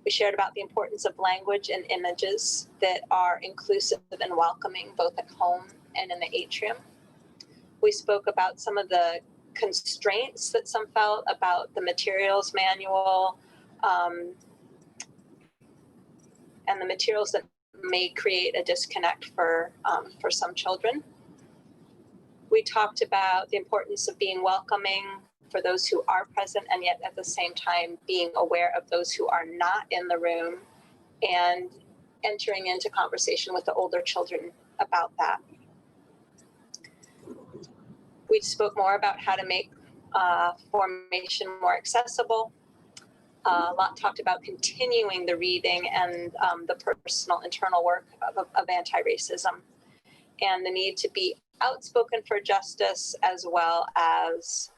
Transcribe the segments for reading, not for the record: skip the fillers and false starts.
We shared about the importance of language and images that are inclusive and welcoming, both at home and in the atrium. We spoke about some of the constraints that some felt about the materials manual, and the materials that may create a disconnect for some children. We talked about the importance of being welcoming for those who are present, and yet at the same time being aware of those who are not in the room and entering into conversation with the older children about that. We spoke more about how to make formation more accessible. A lot talked about continuing the reading and the personal internal work of anti-racism, and the need to be outspoken for justice, as well as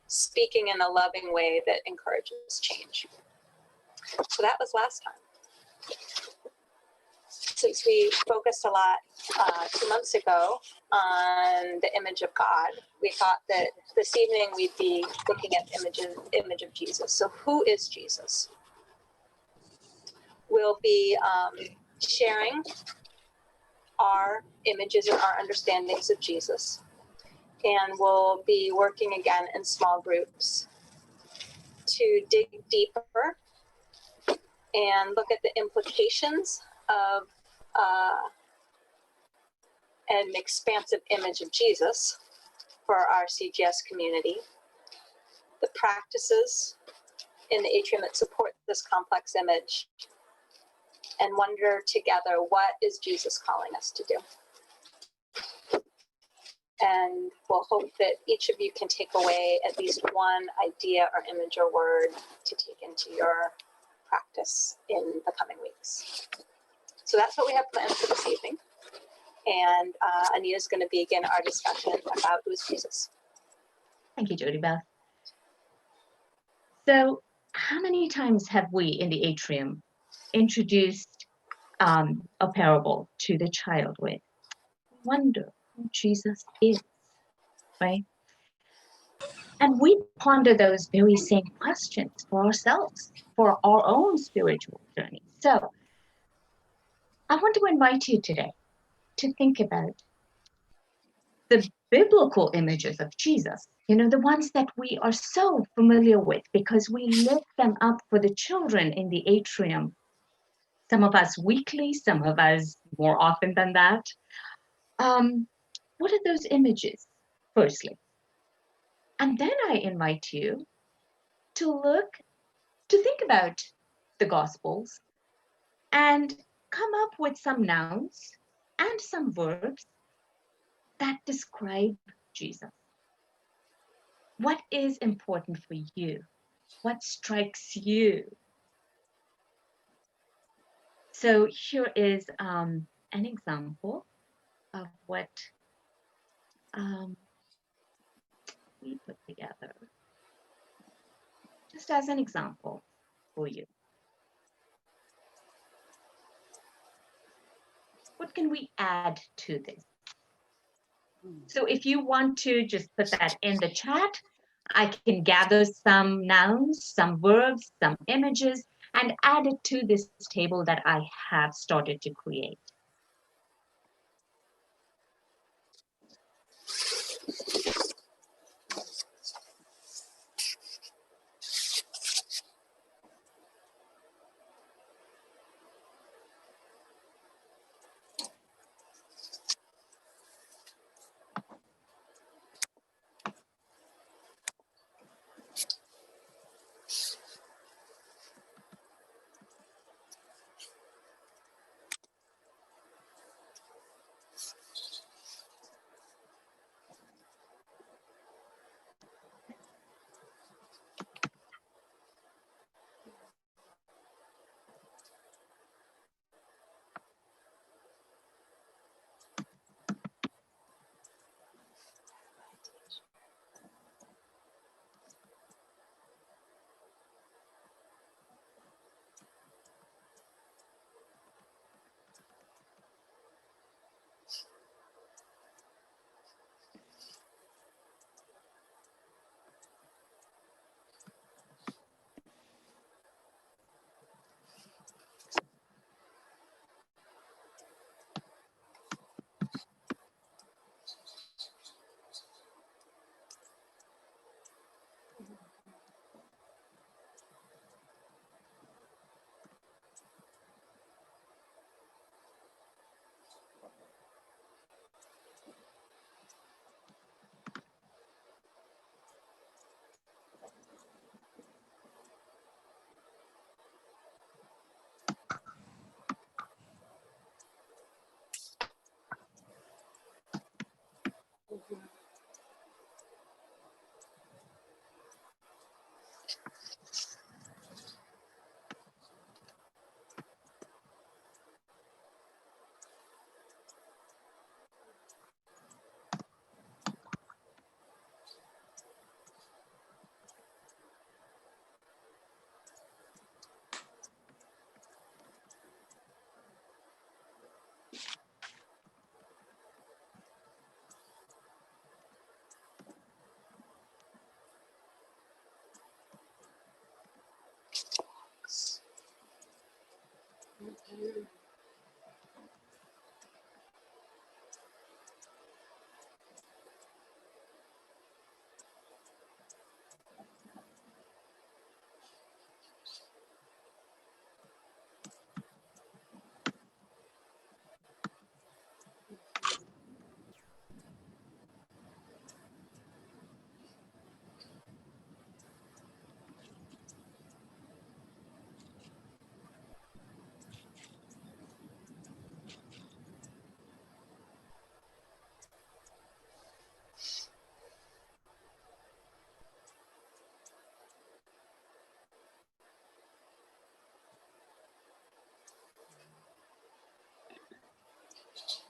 speaking in a loving way that encourages change. So that was last time. Since we focused a lot 2 months ago on the image of God, we thought that this evening we'd be looking at the image of Jesus. So who is Jesus? We'll be sharing our images and our understandings of Jesus. And we'll be working again in small groups to dig deeper and look at the implications of an expansive image of Jesus for our CGS community, the practices in the atrium that support this complex image, and wonder together, what is Jesus calling us to do? And we'll hope that each of you can take away at least one idea or image or word to take into your practice in the coming weeks. So that's what we have planned for this evening. And Anita's going to begin our discussion about who is Jesus. Thank you, Jodi-beth. So how many times have we in the atrium introduced a parable to the child with? Wonder who Jesus is, right? And we ponder those very same questions for ourselves, for our own spiritual journey. So I want to invite you today to think about the biblical images of Jesus, you know, the ones that we are so familiar with because we lift them up for the children in the atrium. Some of us weekly, some of us more often than that. What are those images, firstly? And then I invite you to think about the Gospels and come up with some nouns and some verbs that describe Jesus. What is important for you? What strikes you? So here is an example of what we put together, just as an example for you. What can we add to this? So if you want to just put that in the chat, I can gather some nouns, some verbs, some images, and add it to this table that I have started to create.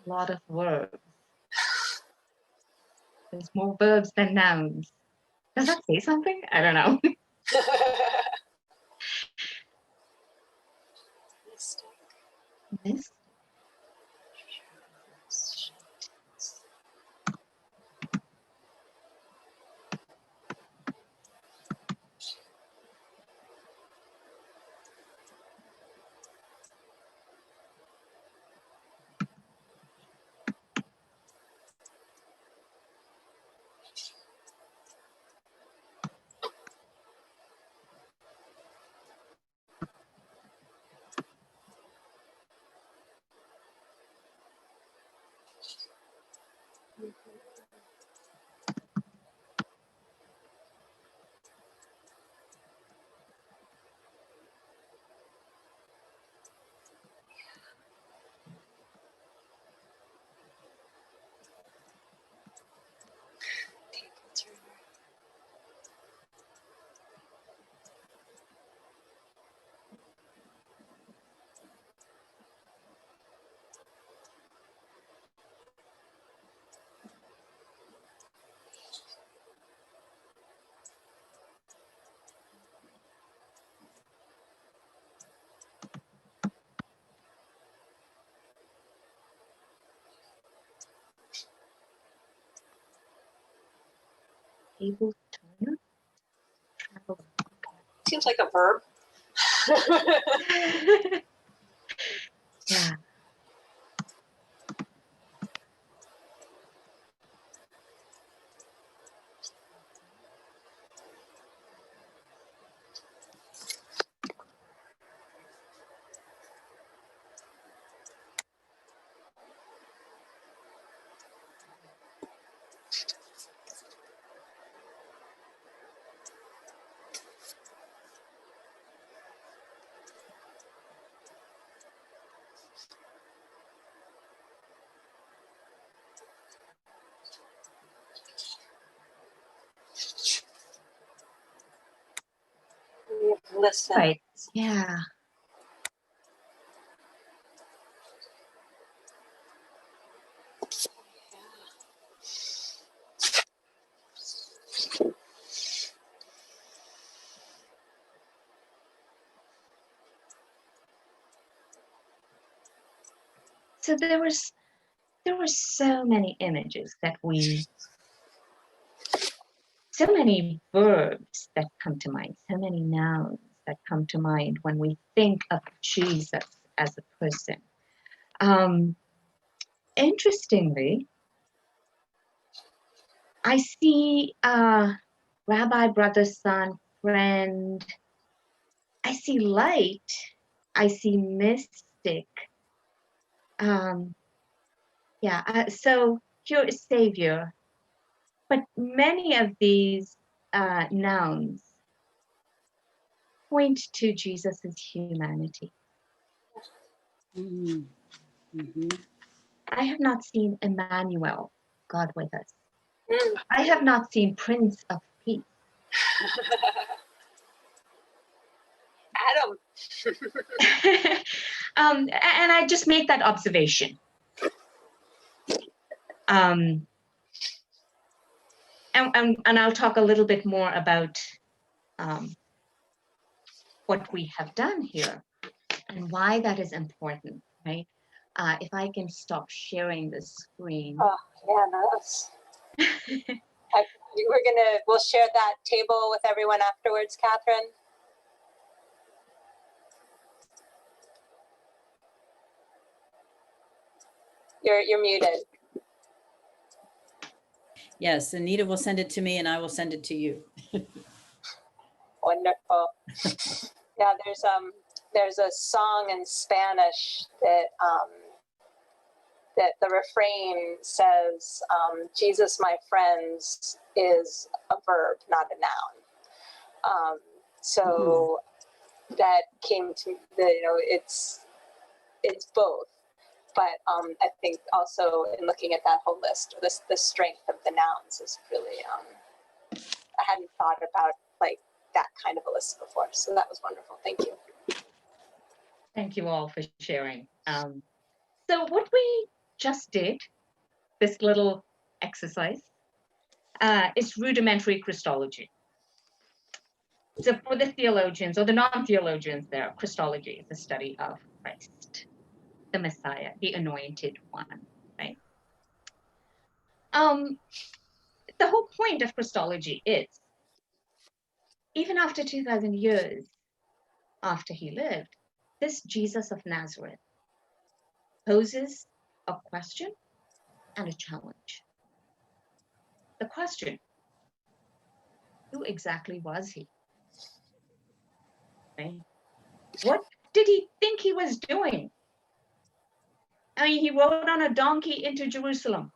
A lot of verbs. There's more verbs than nouns. Does that say something? I don't know. This? Table turner? Travel. Seems like a verb. Yeah. Listen. Right. Yeah. So there were so many images that so many verbs that come to mind, so many nouns that come to mind when we think of Jesus as a person. Interestingly, I see rabbi, brother, son, friend. I see light. I see mystic. So pure savior. But many of these nouns point to Jesus's humanity. Mm-hmm. I have not seen Emmanuel, God with us. Mm. I have not seen Prince of Peace. Adam. And I just make that observation. And I'll talk a little bit more about what we have done here and why that is important, right? If I can stop sharing the screen. Oh, yeah, no, that's... we'll share that table with everyone afterwards, Catherine. You're muted. Yes, Anita will send it to me and I will send it to you. Wonderful. Yeah, there's a song in Spanish that that the refrain says, "Jesus, my friends," is a verb, not a noun. So that came to it's both. But I think also in looking at that whole list, the strength of the nouns is really, I hadn't thought about like that kind of a list before. So that was wonderful. Thank you. Thank you all for sharing. So what we just did, this little exercise, is rudimentary Christology. So for the theologians or the non-theologians there, Christology is the study of Christ, the Messiah, the anointed one, right? The whole point of Christology is, even after 2,000 years after he lived, this Jesus of Nazareth poses a question and a challenge. The question, who exactly was he? Right? What did he think he was doing? I mean, he rode on a donkey into Jerusalem.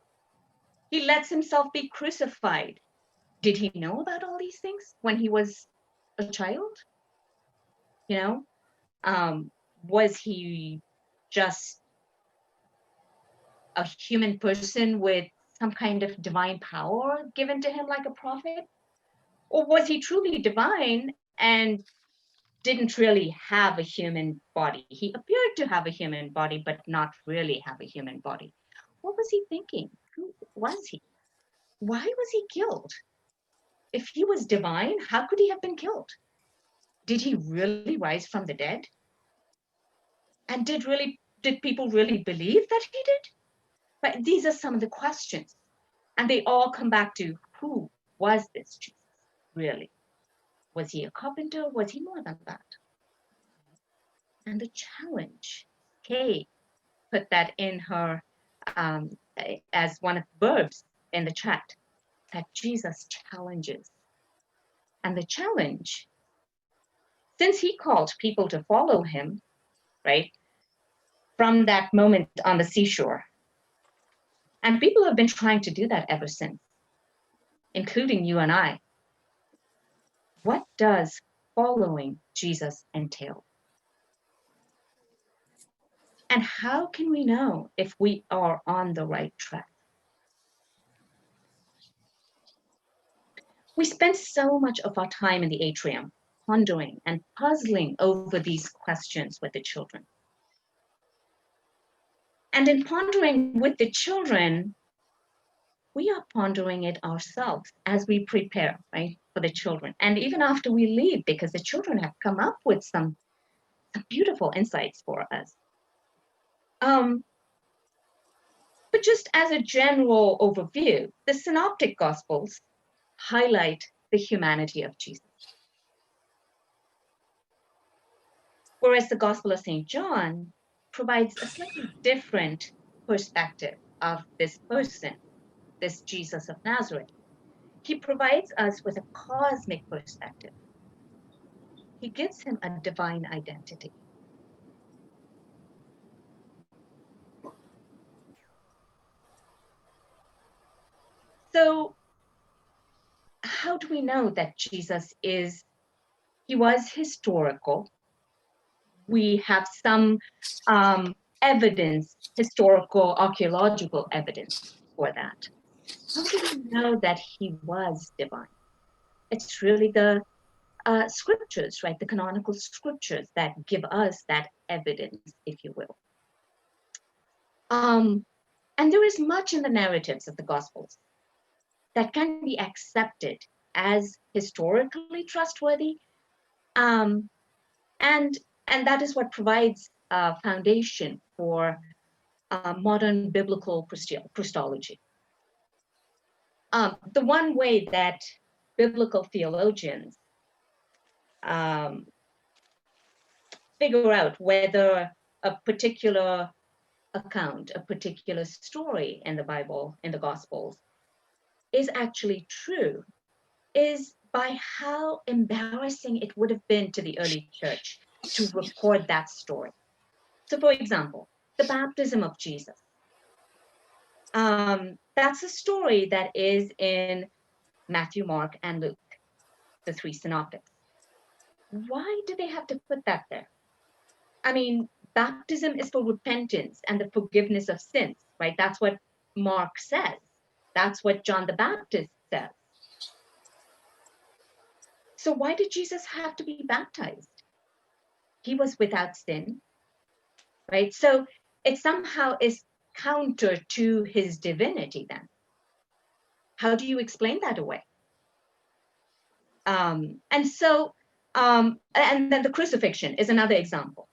He lets himself be crucified. Did he know about all these things when he was a child? Was he just a human person with some kind of divine power given to him like a prophet? Or was he truly divine and didn't really have a human body? He appeared to have a human body, but not really have a human body. What was he thinking? Who was he? Why was he killed? If he was divine, how could he have been killed? Did he really rise from the dead? And did people really believe that he did? But these are some of the questions. And they all come back to, who was this Jesus, really? Was he a carpenter? Was he more than that? And the challenge, Kay put that in her as one of the verbs in the chat, that Jesus challenges. And the challenge, since he called people to follow him, right, from that moment on the seashore, and people have been trying to do that ever since, including you and I, what does following Jesus entail? And how can we know if we are on the right track? We spend so much of our time in the atrium pondering and puzzling over these questions with the children. And in pondering with the children, we are pondering it ourselves as we prepare, right, for the children. And even after we leave, because the children have come up with some beautiful insights for us. But just as a general overview, the Synoptic Gospels highlight the humanity of Jesus. Whereas the Gospel of St. John provides a slightly different perspective of this person, this Jesus of Nazareth. He provides us with a cosmic perspective. He gives him a divine identity. So how do we know that Jesus he was historical? We have some evidence, historical, archaeological evidence for that. How do we know that he was divine? It's really the scriptures, right? The canonical scriptures that give us that evidence, if you will. And there is much in the narratives of the Gospels that can be accepted as historically trustworthy, and that is what provides a foundation for modern biblical Christology. The one way that biblical theologians figure out whether a particular account, a particular story in the Bible, in the Gospels, is actually true is by how embarrassing it would have been to the early church to record that story. So, for example, the baptism of Jesus. That's a story that is in Matthew, Mark, and Luke, the three synoptics. Why do they have to put that there? I mean, baptism is for repentance and the forgiveness of sins, right? That's what Mark says. That's what John the Baptist says. So why did Jesus have to be baptized? He was without sin, right? So it somehow is counter to his divinity then. How do you explain that away? And then the crucifixion is another example.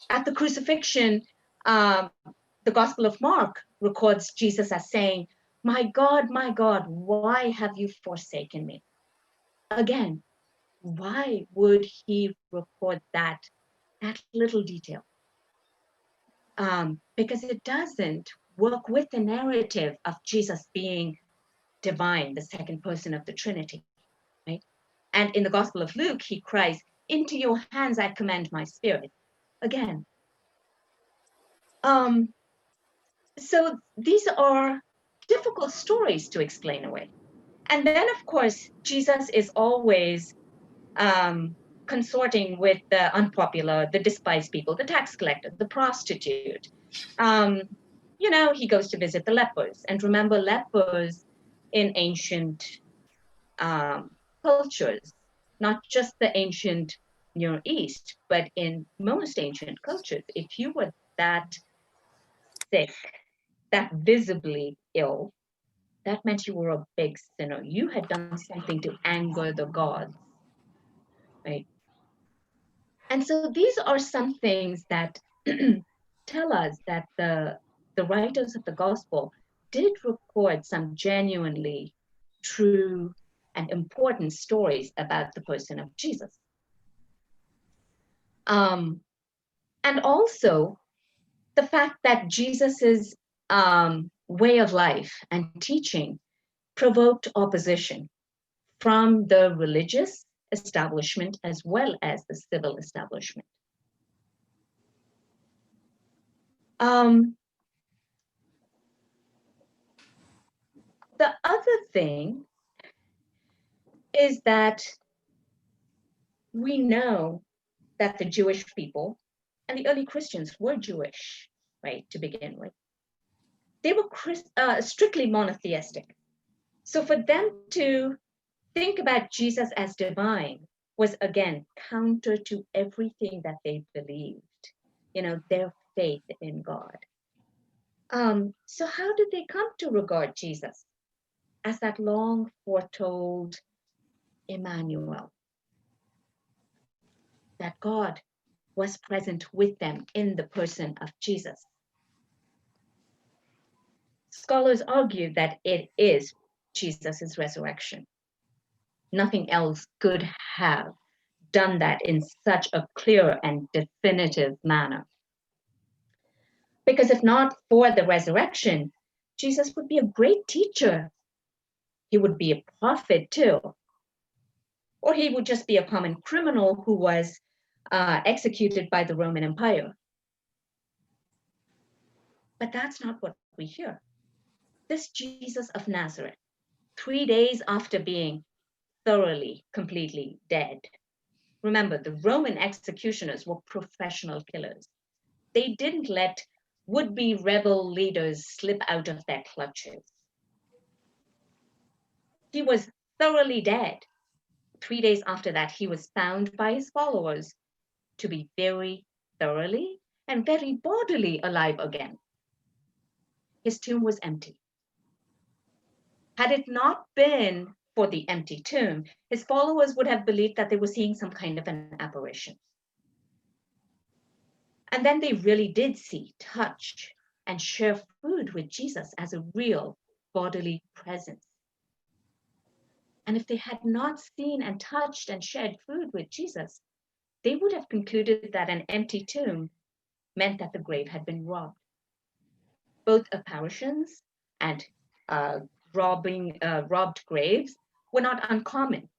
At the crucifixion, the Gospel of Mark records Jesus as saying, my God, why have you forsaken me? Again, why would he record that little detail? Because it doesn't work with the narrative of Jesus being divine, the second person of the Trinity, right? And in the Gospel of Luke, he cries, into your hands I commend my spirit. Again. So these are difficult stories to explain away. And then, of course, Jesus is always consorting with the unpopular, the despised people, the tax collector, the prostitute. He goes to visit the lepers. And remember, lepers in ancient cultures, not just the ancient Near East, but in most ancient cultures, if you were that sick, that visibly ill, that meant you were a big sinner. You had done something to anger the gods, right? And so these are some things that tell us that the writers of the gospel did record some genuinely true and important stories about the person of Jesus. And also the fact that Jesus's way of life and teaching provoked opposition from the religious establishment as well as the civil establishment. The other thing is that we know that the Jewish people and the early Christians were Jewish, right, to begin with. They were strictly monotheistic. So for them to think about Jesus as divine was, again, counter to everything that they believed, their faith in God. So how did they come to regard Jesus as that long foretold Emmanuel? That God was present with them in the person of Jesus. Scholars argue that it is Jesus's resurrection. Nothing else could have done that in such a clear and definitive manner. Because if not for the resurrection, Jesus would be a great teacher. He would be a prophet too. Or he would just be a common criminal who was executed by the Roman Empire. But that's not what we hear. This Jesus of Nazareth, 3 days after being thoroughly, completely dead. Remember, the Roman executioners were professional killers. They didn't let would-be rebel leaders slip out of their clutches. He was thoroughly dead. 3 days after that, he was found by his followers to be very thoroughly and very bodily alive again. His tomb was empty. Had it not been for the empty tomb, his followers would have believed that they were seeing some kind of an apparition. And then they really did see, touch, and share food with Jesus as a real bodily presence. And if they had not seen and touched and shared food with Jesus, they would have concluded that an empty tomb meant that the grave had been robbed. Both apparitions and robbed graves were not uncommon,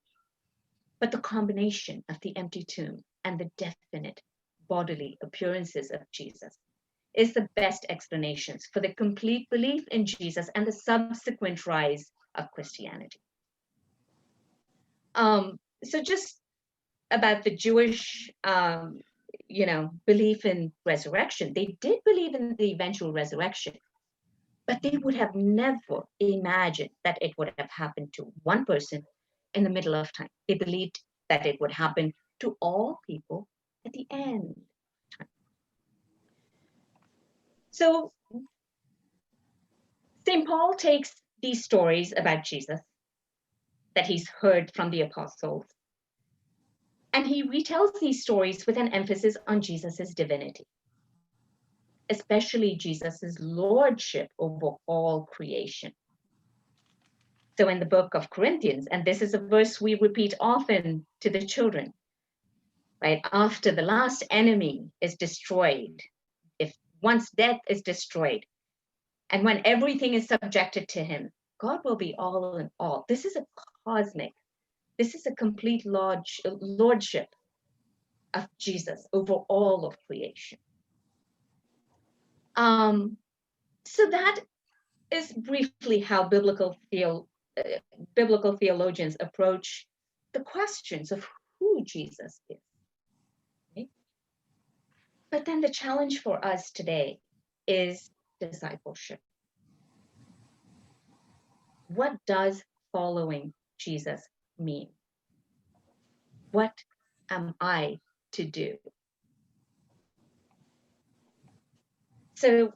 but the combination of the empty tomb and the definite bodily appearances of Jesus is the best explanations for the complete belief in Jesus and the subsequent rise of Christianity. So just about the Jewish, belief in resurrection, they did believe in the eventual resurrection, but they would have never imagined that it would have happened to one person in the middle of time. They believed that it would happen to all people at the end of time. So St. Paul takes these stories about Jesus that he's heard from the apostles, and he retells these stories with an emphasis on Jesus's divinity, especially Jesus's lordship over all creation. So in the book of Corinthians, and this is a verse we repeat often to the children, right? After the last enemy is destroyed, if once death is destroyed, and when everything is subjected to him, God will be all in all. This is a complete lordship of Jesus over all of creation. So that is briefly how biblical theologians approach the questions of who Jesus is. Right? But then the challenge for us today is discipleship. What does following Jesus mean? What am I to do? So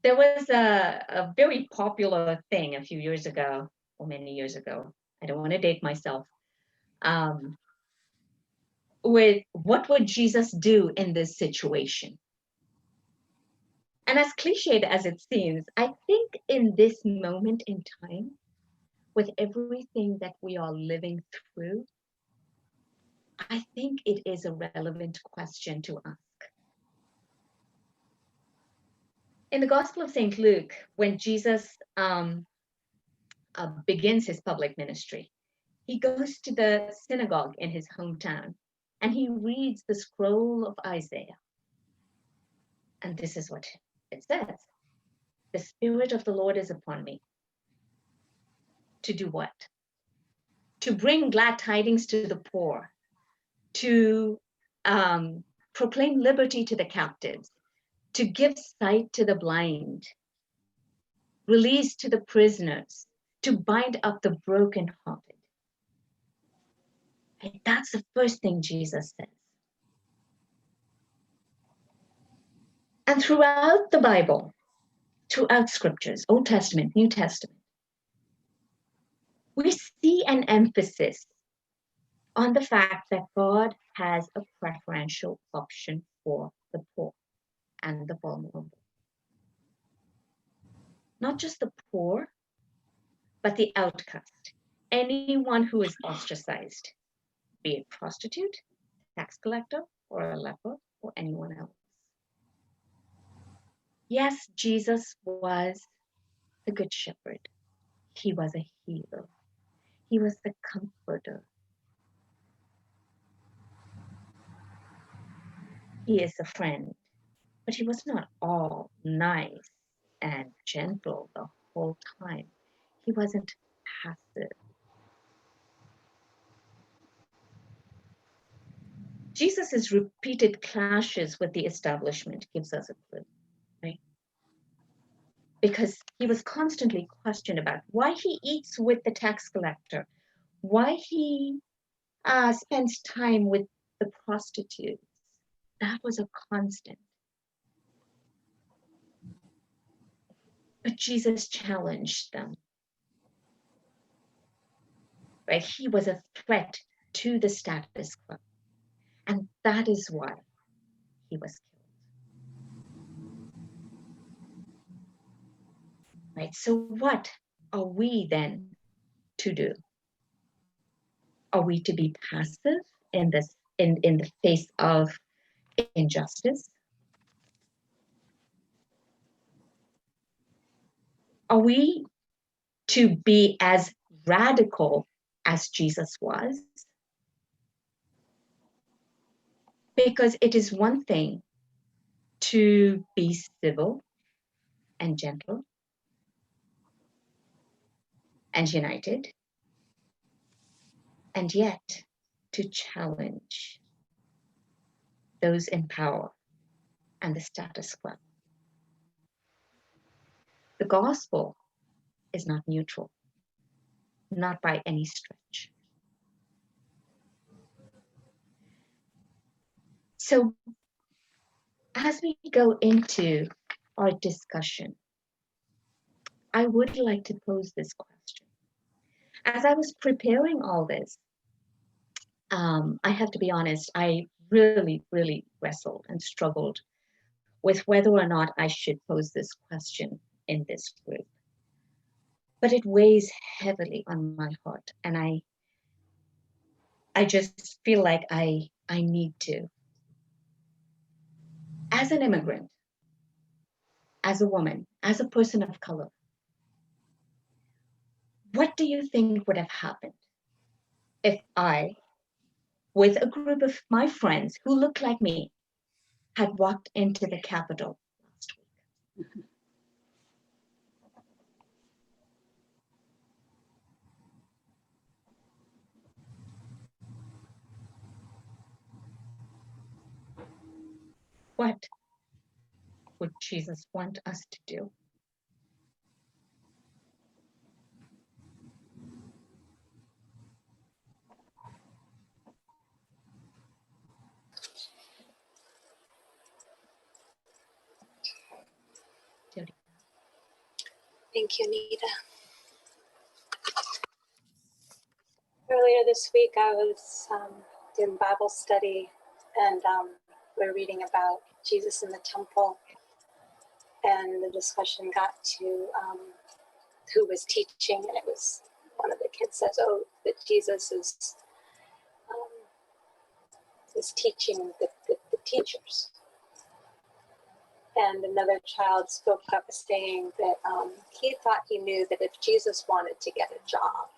there was a very popular thing a few years ago, or many years ago, I don't want to date myself, with what would Jesus do in this situation? And as cliched as it seems, I think in this moment in time, with everything that we are living through, I think it is a relevant question to ask. In the Gospel of St. Luke, when Jesus begins his public ministry, he goes to the synagogue in his hometown and he reads the scroll of Isaiah. And this is what it says. The Spirit of the Lord is upon me. To do what? To bring glad tidings to the poor, to proclaim liberty to the captives, to give sight to the blind, release to the prisoners, to bind up the brokenhearted. And that's the first thing Jesus says. And throughout the Bible, throughout scriptures, Old Testament, New Testament, we see an emphasis on the fact that God has a preferential option for the poor and the vulnerable. Not just the poor, but the outcast, anyone who is ostracized, be it prostitute, tax collector, or a leper, or anyone else. Yes, Jesus was the good shepherd. He was a healer. He was the comforter. He is a friend, but he was not all nice and gentle the whole time. He wasn't passive. Jesus's repeated clashes with the establishment gives us a clue, right? Because he was constantly questioned about why he eats with the tax collector, why he spends time with the prostitutes. That was a constant. But Jesus challenged them. Right? He was a threat to the status quo. And that is why he was killed. Right? So what are we then to do? Are we to be passive in the face of injustice? Are we to be as radical as Jesus was? Because it is one thing to be civil and gentle and united, and yet to challenge those in power and the status quo. The gospel is not neutral, not by any stretch. So as we go into our discussion, I would like to pose this question. As I was preparing all this, I have to be honest, I really, really wrestled and struggled with whether or not I should pose this question in this group. But it weighs heavily on my heart, and I just feel like I need to. As an immigrant, as a woman, as a person of color, what do you think would have happened if I, with a group of my friends who look like me, had walked into the Capitol last week? What would Jesus want us to do? Jodi. Thank you, Anita. Earlier this week, I was doing Bible study, and we're reading about Jesus in the temple, and the discussion got to who was teaching, and it was one of the kids says, "Oh, that Jesus is teaching the teachers," and another child spoke up saying that he thought he knew that if Jesus wanted to get a job,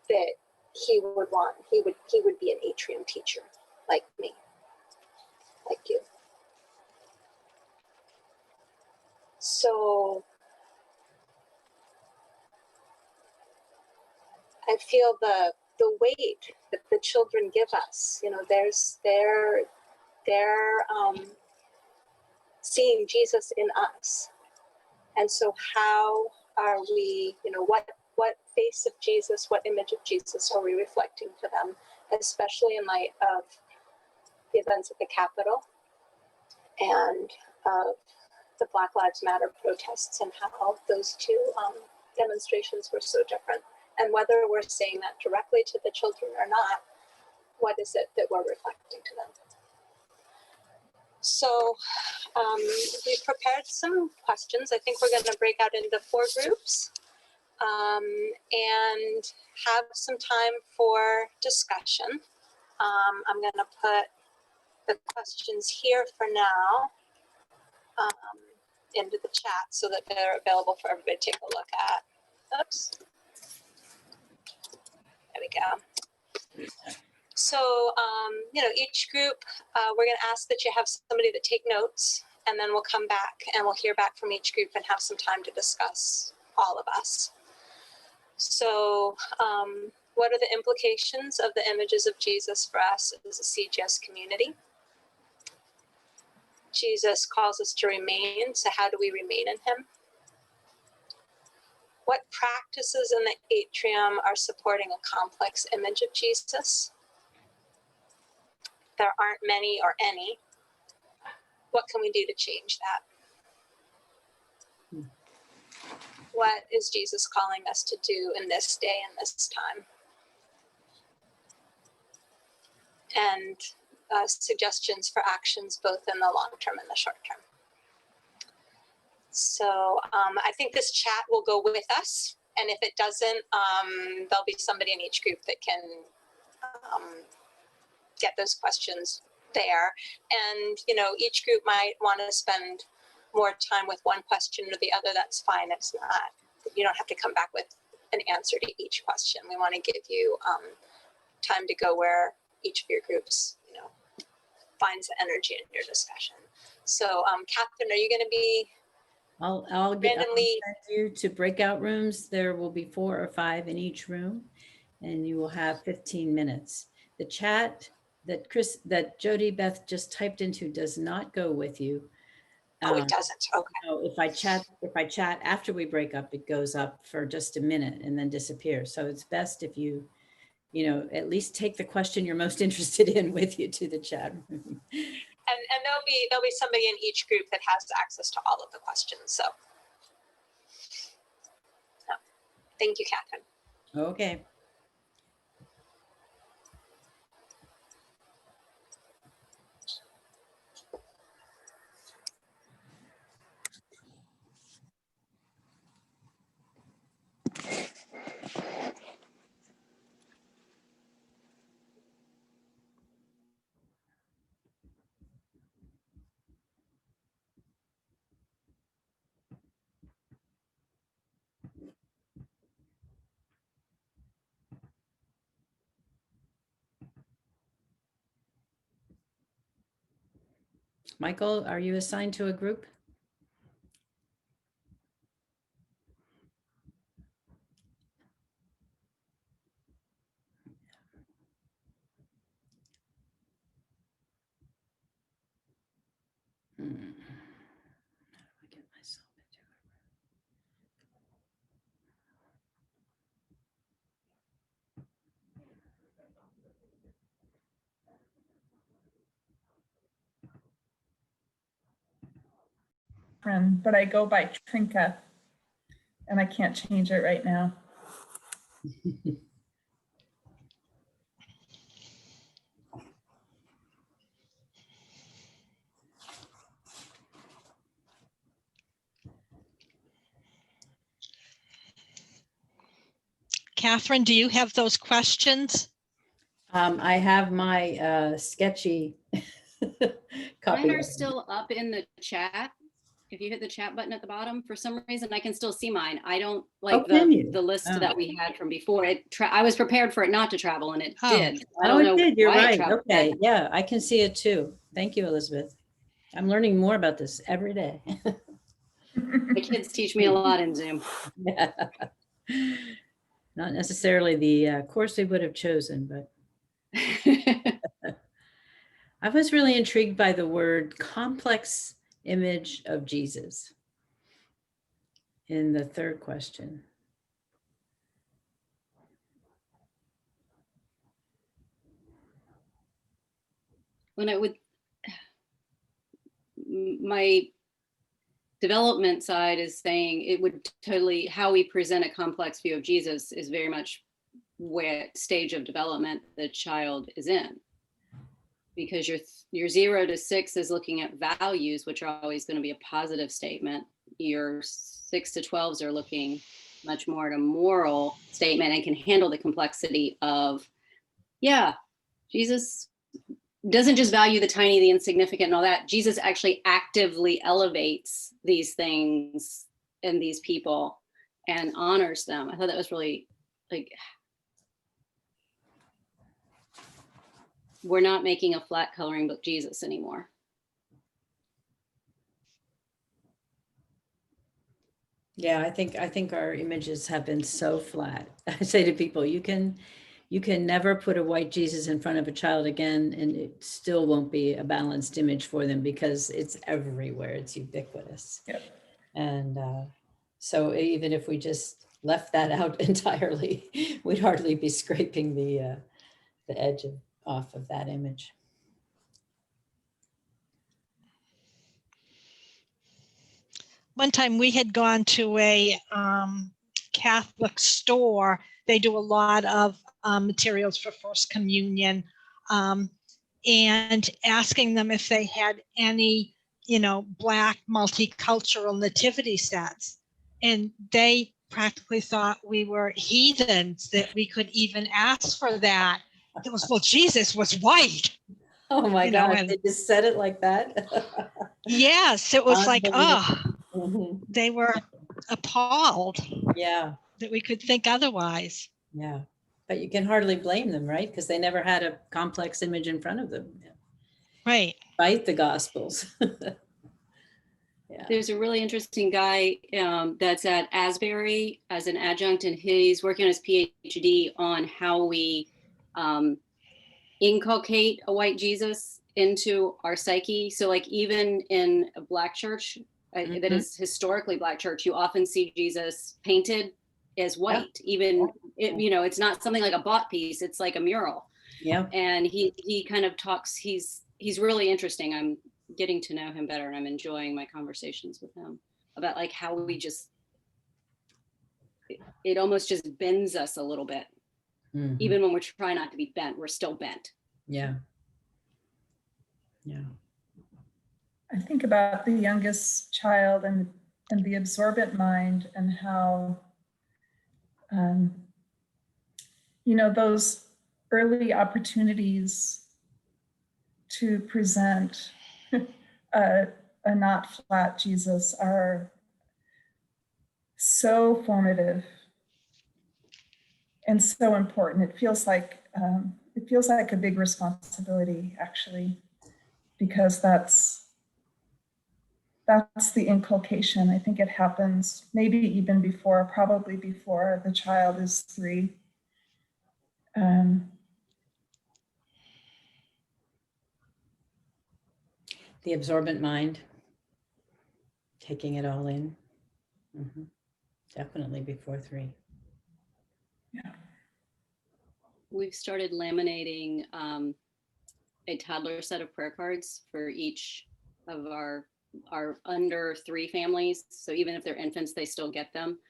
that he would be an Atrium teacher like me, like you. So I feel the weight that the children give us. You know, they're seeing Jesus in us, and so how are we? You know, what face of Jesus, what image of Jesus are we reflecting to them, especially in light of the events at the Capitol and of the Black Lives Matter protests, and how those two demonstrations were so different. And whether we're saying that directly to the children or not, what is it that we're reflecting to them? So we've prepared some questions. I think we're going to break out into 4 groups and have some time for discussion. I'm going to put the questions here for now into the chat so that they're available for everybody to take a look at. Oops. There we go. So, each group, we're going to ask that you have somebody that take notes, and then we'll come back and we'll hear back from each group and have some time to discuss, all of us. So, what are the implications of the images of Jesus for us as a CGS community? Jesus calls us to remain, so how do we remain in him? What practices in the atrium are supporting a complex image of Jesus? There aren't many or any. What can we do to change that? What is Jesus calling us to do in this day and this time? And suggestions for actions both in the long term and the short term. So I think this chat will go with us. And if it doesn't, there'll be somebody in each group that can get those questions there. And, each group might want to spend more time with one question or the other, that's fine. It's not, you don't have to come back with an answer to each question. We want to give you time to go where each of your groups, finds the energy in your discussion. So, Catherine, are you going to be I'll randomly? send you to breakout rooms. There will be 4 or 5 in each room, and you will have 15 minutes. The chat that Jodi-beth just typed into does not go with you. Oh, it doesn't. Okay. No, if I chat after we break up, it goes up for just a minute and then disappears. So it's best if you at least take the question you're most interested in with you to the chat room. And there'll be somebody in each group that has access to all of the questions. So, thank you, Catherine. Okay. Michael, are you assigned to a group? How do I get myself into it? But I go by Trinka and I can't change it right now. Catherine, do you have those questions? I have my sketchy copy. Mine are still up in the chat. If you hit the chat button at the bottom, for some reason, I can still see mine. I don't like can you? the list Oh. that we had from before. I was prepared for it not to travel, and it Oh. did. I Oh, don't it know did. You're why it right. traveled. Okay. Yeah, I can see it too. Thank you, Elizabeth. I'm learning more about this every day. The kids teach me a lot in Zoom. Yeah. Not necessarily the course we would have chosen, but I was really intrigued by the word complex image of Jesus in the third question. When it would, my development side is saying it would totally, how we present a complex view of Jesus is very much what stage of development the child is in. Because your 0 to 6 is looking at values, which are always going to be a positive statement. Your 6 to 12s are looking much more at a moral statement and can handle the complexity of, yeah, Jesus doesn't just value the tiny, the insignificant and all that. Jesus actually actively elevates these things and these people and honors them. I thought that was really like, we're not making a flat coloring book Jesus anymore. Yeah, I think our images have been so flat. I say to people, you can never put a white Jesus in front of a child again, and it still won't be a balanced image for them because it's everywhere. It's ubiquitous. Yep. And so even if we just left that out entirely, we'd hardly be scraping the edge off of that image. One time we had gone to a Catholic store. They do a lot of materials for First Communion, and asking them if they had any, Black multicultural nativity sets. And they practically thought we were heathens that we could even ask for that. It was, well, Jesus was white. Oh my You know, gosh, and- they just said it like that. Yes, it was like, Unbelievable. oh, Mhm. they were appalled Yeah, that we could think otherwise. yeah. But you can hardly blame them, right? Because they never had a complex image in front of them, Right. despite the Gospels. Yeah. There's a really interesting guy that's at Asbury as an adjunct, and he's working on his PhD on how we inculcate a white Jesus into our psyche. So like even in a Black church that Mhm. is historically Black church, you often see Jesus painted as white. Even it's not something like a bought piece, it's like a mural. Yeah. And he kind of talks, he's really interesting. I'm getting to know him better, and I'm enjoying my conversations with him about like how we just it almost just bends us a little bit. Mhm. Even when we're trying not to be bent, we're still bent. Yeah. Yeah. I think about the youngest child and the absorbent mind, and how, those early opportunities to present a not flat Jesus are so formative and so important. It feels like a big responsibility, actually, because that's the inculcation. I think it happens maybe even before, probably before the child is 3. The absorbent mind, taking it all in. Mhm. Definitely before 3. We've started laminating a toddler set of prayer cards for each of our under 3 families. So even if they're infants, they still get them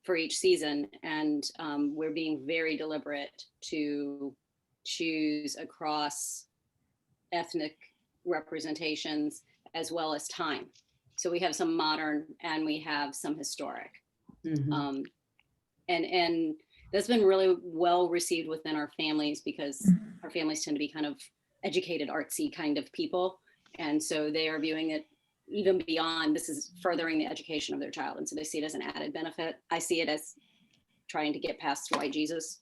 for each season. And we're being very deliberate to choose across ethnic representations as well as time. So we have some modern and we have some historic. Mhm. And that's been really well received within our families, because our families tend to be kind of educated, artsy kind of people. And so they are viewing it even beyond, this is furthering the education of their child. And so they see it as an added benefit. I see it as trying to get past white Jesus.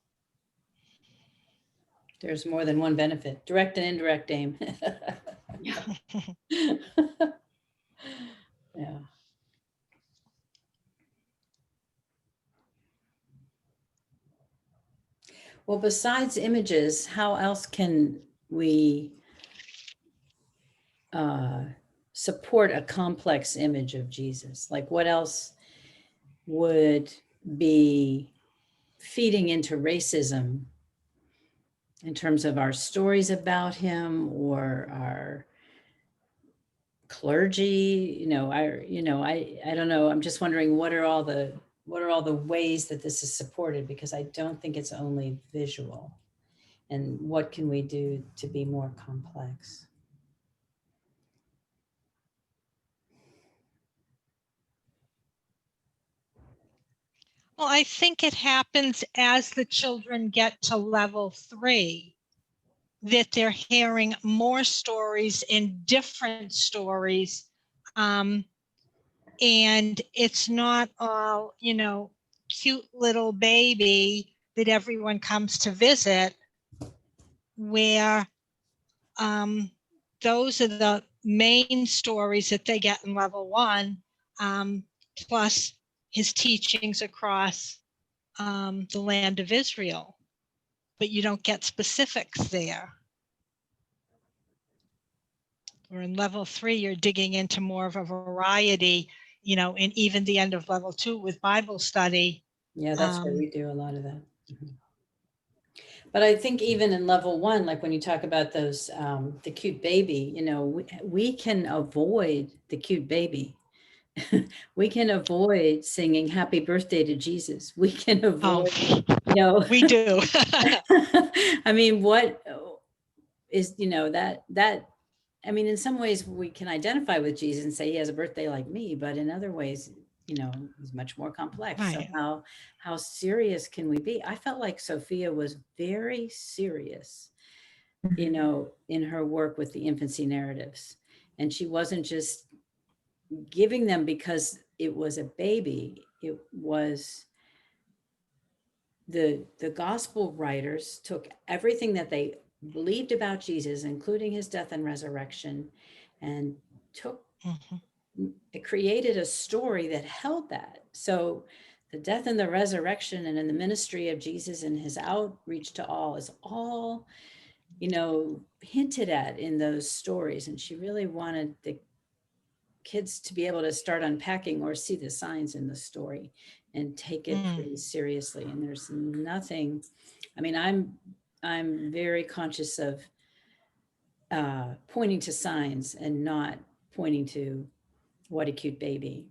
There's more than one benefit, direct and indirect aim. Yeah. Yeah. Well, besides images, how else can we support a complex image of Jesus? Like what else would be feeding into racism in terms of our stories about him or our clergy? I don't know. I'm just wondering what are all the ways that this is supported, because I don't think it's only visual. And what can we do to be more complex? Well, I think it happens as the children get to level 3, that they're hearing more stories and different stories. And it's not all, cute little baby that everyone comes to visit, where those are the main stories that they get in level 1, plus his teachings across the land of Israel. But you don't get specifics there. Or in level 3, you're digging into more of a variety, and even the end of level 2 with Bible study. Yeah, that's where we do a lot of that. Mhm. But I think even in level 1, like when you talk about those, the cute baby, we can avoid the cute baby. We can avoid singing happy birthday to Jesus. We can avoid, We do. I mean, what is, in some ways we can identify with Jesus and say he has a birthday like me, but in other ways, he's much more complex. Right. So how serious can we be? I felt like Sophia was very serious you know, in her work with the infancy narratives. And she wasn't just giving them because it was a baby. It was the gospel writers took everything that they believed about Jesus, including his death and resurrection, and it created a story that held that. So the death and the resurrection and in the ministry of Jesus and his outreach to all is all, you know, hinted at in those stories. And she really wanted the kids to be able to start unpacking or see the signs in the story and take it pretty seriously. And there's nothing, I mean, I'm very conscious of pointing to signs and not pointing to what a cute baby.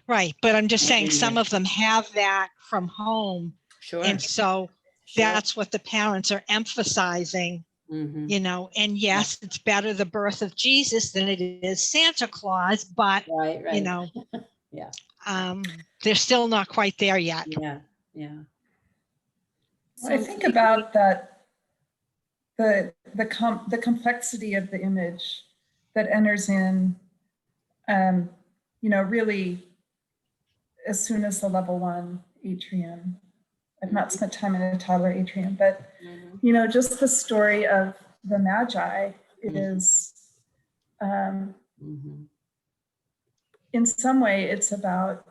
Right, but I'm just saying Yeah. some of them have that from home. Sure. And so Sure. that's what the parents are emphasizing, Mhm. you know, and yes, it's better the birth of Jesus than it is Santa Claus, but Right, right. you know, Yeah. they're still not quite there yet. Yeah, yeah. Well, I think about that, the complexity of the image that enters in, you know, really as soon as the level 1 atrium. I've not spent time in a toddler atrium, but you know, just the story of the Magi is, in some way, it's about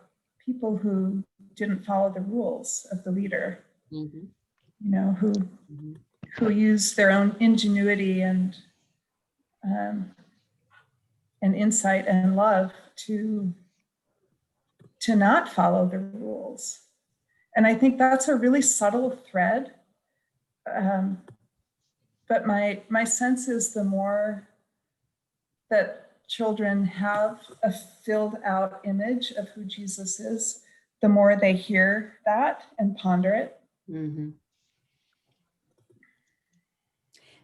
people who didn't follow the rules of the leader, you know, who used their own ingenuity and insight and love to not follow the rules. And I think that's a really subtle thread. But my sense is the more that children have a filled out image of who Jesus is, the more they hear that and ponder it. And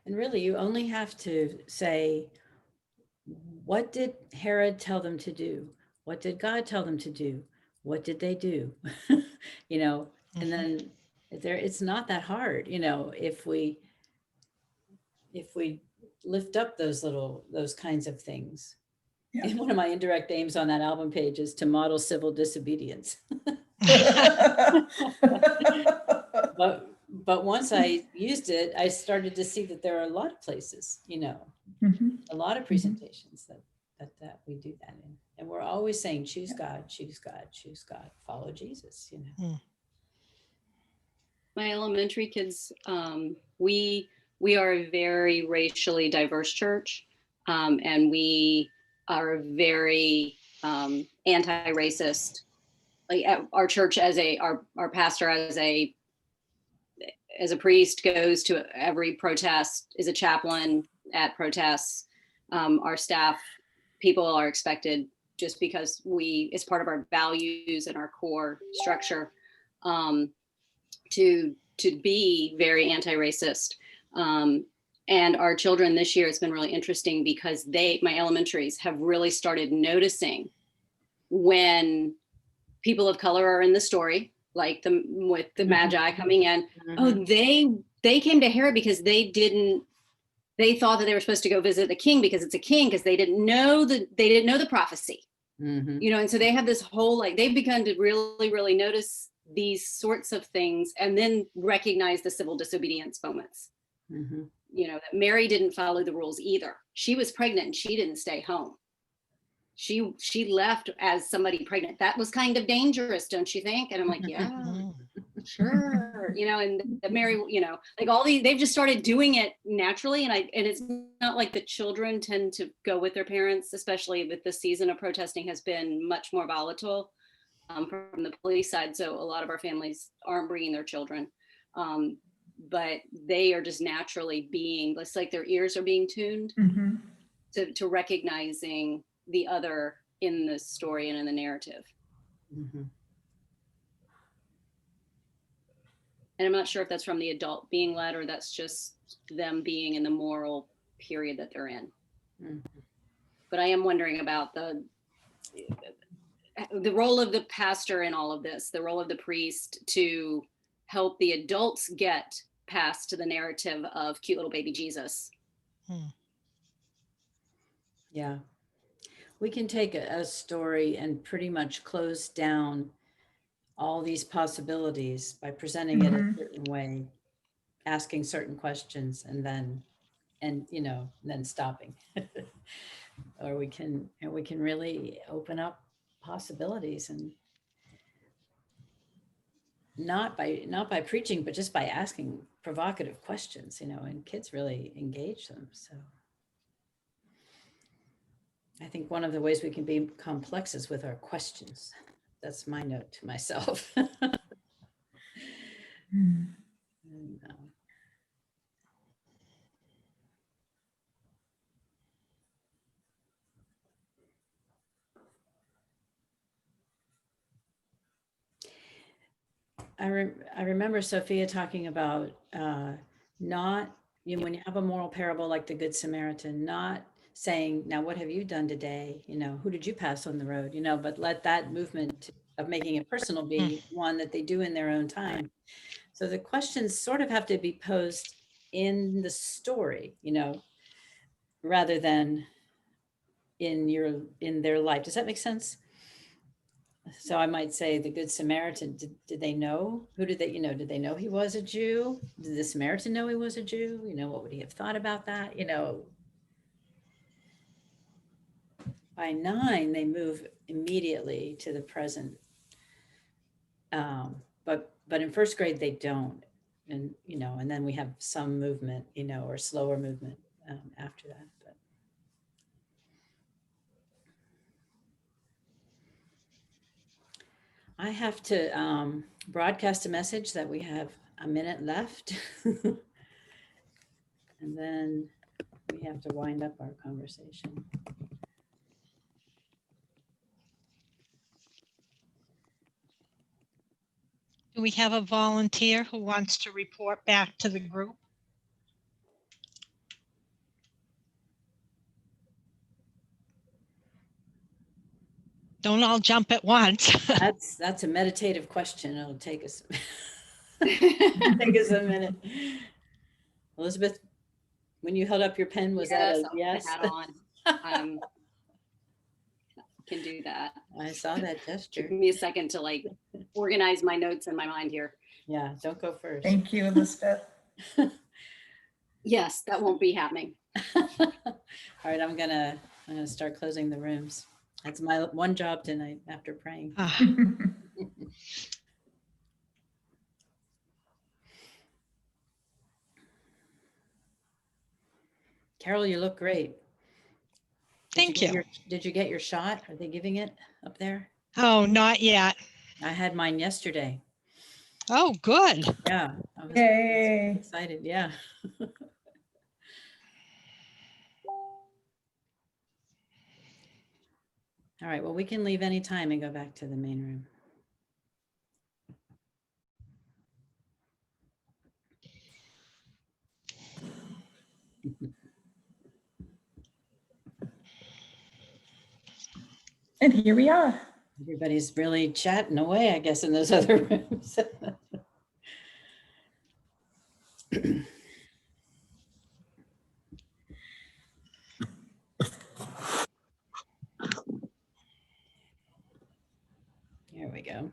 really, you only have to say, what did Herod tell them to do? What did God tell them to do? What did they do? You know, and then it's not that hard, you know, if we lift up those kinds of things. Yeah. And one of my indirect aims on that album page is to model civil disobedience. But once I used it, I started to see that there are a lot of places, you know, a lot of presentations that we do that in. And we're always saying, choose God, choose God, choose God, follow Jesus, you know. My elementary kids, we are a very racially diverse church, and we are very anti-racist. Like our church, our pastor as a priest goes to every protest, is a chaplain at protests. Our staff people are expected, just because it's part of our values and our core structure, to be very anti-racist. And our children this year, it's been really interesting because my elementaries have really started noticing when people of color are in the story, like with the Magi coming in. Oh, they came to Herod because they thought that they were supposed to go visit the king because it's a king, because they didn't know the prophecy. You know, and so they have this whole, like, they've begun to really, really notice these sorts of things and then recognize the civil disobedience moments. You know, that Mary didn't follow the rules either. She was pregnant and she didn't stay home. She left as somebody pregnant. That was kind of dangerous, don't you think? And I'm like, yeah, sure. You know, and Mary, you know, like all they've just started doing it naturally. And it's not like the children tend to go with their parents, especially with the season of protesting has been much more volatile from the police side. So a lot of our families aren't bringing their children. But they are just naturally being, it's like their ears are being tuned to recognizing the other in the story and in the narrative. And I'm not sure if that's from the adult being led or that's just them being in the moral period that they're in. But I am wondering about the role of the pastor in all of this, the role of the priest to help the adults get pass to the narrative of cute little baby Jesus. Yeah. We can take a story and pretty much close down all these possibilities by presenting it a certain way, asking certain questions, and then stopping. Or we can really open up possibilities, and not by preaching, but just by asking provocative questions, and kids really engage them. So I think one of the ways we can be complex is with our questions. That's my note to myself. And, I remember Sophia talking about not, when you have a moral parable like the Good Samaritan, not saying, now what have you done today? Who did you pass on the road? But let that movement of making it personal be one that they do in their own time. So the questions sort of have to be posed in the story, rather than in their life. Does that make sense? So I might say the Good Samaritan, did they know? Who did they, did they know he was a Jew? Did the Samaritan know he was a Jew? What would he have thought about that? By 9, they move immediately to the present. But in first grade, they don't. And, and then we have some movement, or slower movement after that. But I have to broadcast a message that we have a minute left. And then we have to wind up our conversation. Do we have a volunteer who wants to report back to the group? Don't all jump at once. That's a meditative question. It'll take us take us a minute. Elizabeth, when you held up your pen, was that a yes? Hat on. Can do that. I saw that gesture. Give me a second to organize my notes in my mind here. Yeah, don't go first. Thank you, Elizabeth. Yes, that won't be happening. All right, I'm gonna start closing the rooms. That's my one job tonight after praying. Carol, you look great. Thank you. Did you get your shot? Are they giving it up there? Oh, not yet. I had mine yesterday. Oh, good. Yeah, I was Yay. excited. Yeah. All right, well, we can leave any time and go back to the main room. And here we are. Everybody's really chatting away, I guess, in those other rooms. Here we go.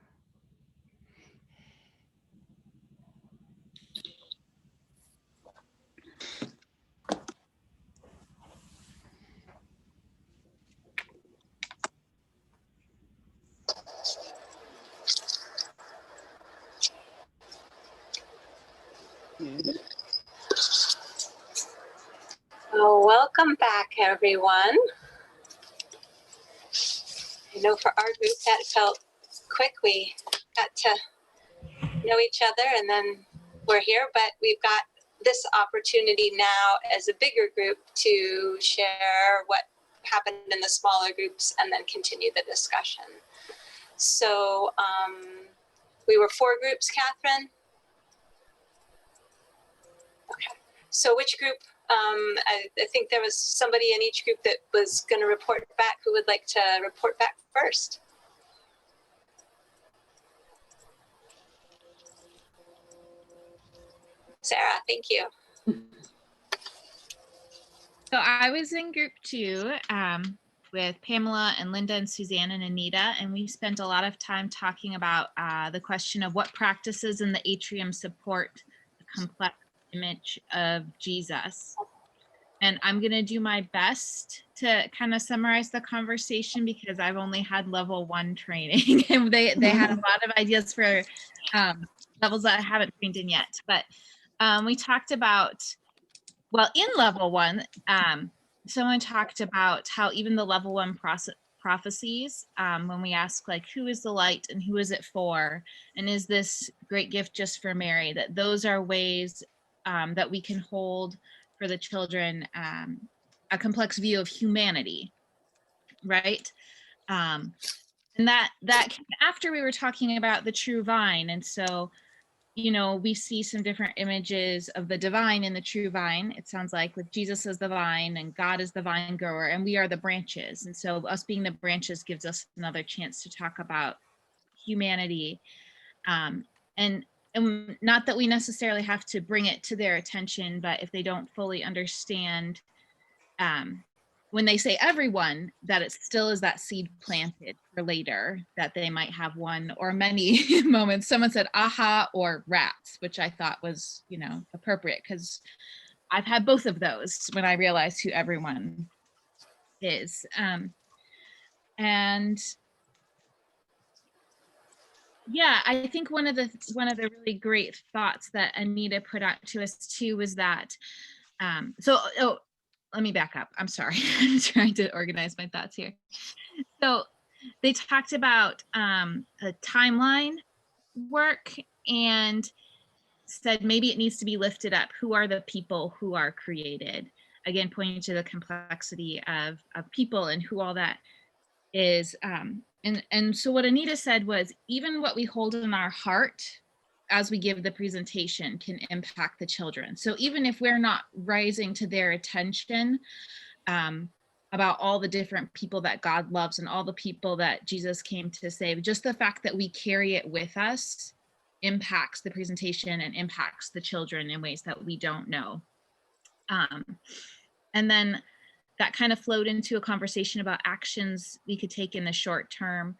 Well, welcome back, everyone. I know for our group that felt quick. We got to know each other and then we're here, but we've got this opportunity now as a bigger group to share what happened in the smaller groups and then continue the discussion. So we were 4 groups, Catherine? Okay. So which group? I think there was somebody in each group that was going to report back. Who would like to report back first? Sarah, thank you. So I was in group 2 with Pamela and Linda and Suzanne and Anita, and we spent a lot of time talking about the question of what practices in the atrium support the complex image of Jesus. And I'm going to do my best to kind of summarize the conversation because I've only had level 1 training, and they had a lot of ideas for levels that I haven't trained in yet. But we talked about, well, in level 1, someone talked about how even the level 1 prophecies, when we ask like, who is the light and who is it for? And is this great gift just for Mary? That those are ways that we can hold for the children a complex view of humanity, right? And that came after we were talking about the true vine. And so, you know, we see some different images of the divine in the true vine. It sounds like with Jesus as the vine and God as the vine grower, and we are the branches. And so us being the branches gives us another chance to talk about humanity. And not that we necessarily have to bring it to their attention, but if they don't fully understand, when they say everyone, that it still is that seed planted for later, that they might have one or many moments. Someone said aha or rats, which I thought was, you know, appropriate because I've had both of those when I realized who everyone is. And yeah, I think one of the really great thoughts that Anita put out to us too was that, let me back up. I'm sorry. I'm trying to organize my thoughts here. So they talked about a timeline work and said maybe it needs to be lifted up. Who are the people who are created? Again, pointing to the complexity of people and who all that is. And so what Anita said was, even what we hold in our heart as we give the presentation can impact the children. So even if we're not rising to their attention about all the different people that God loves and all the people that Jesus came to save, just the fact that we carry it with us impacts the presentation and impacts the children in ways that we don't know. And then that kind of flowed into a conversation about actions we could take in the short term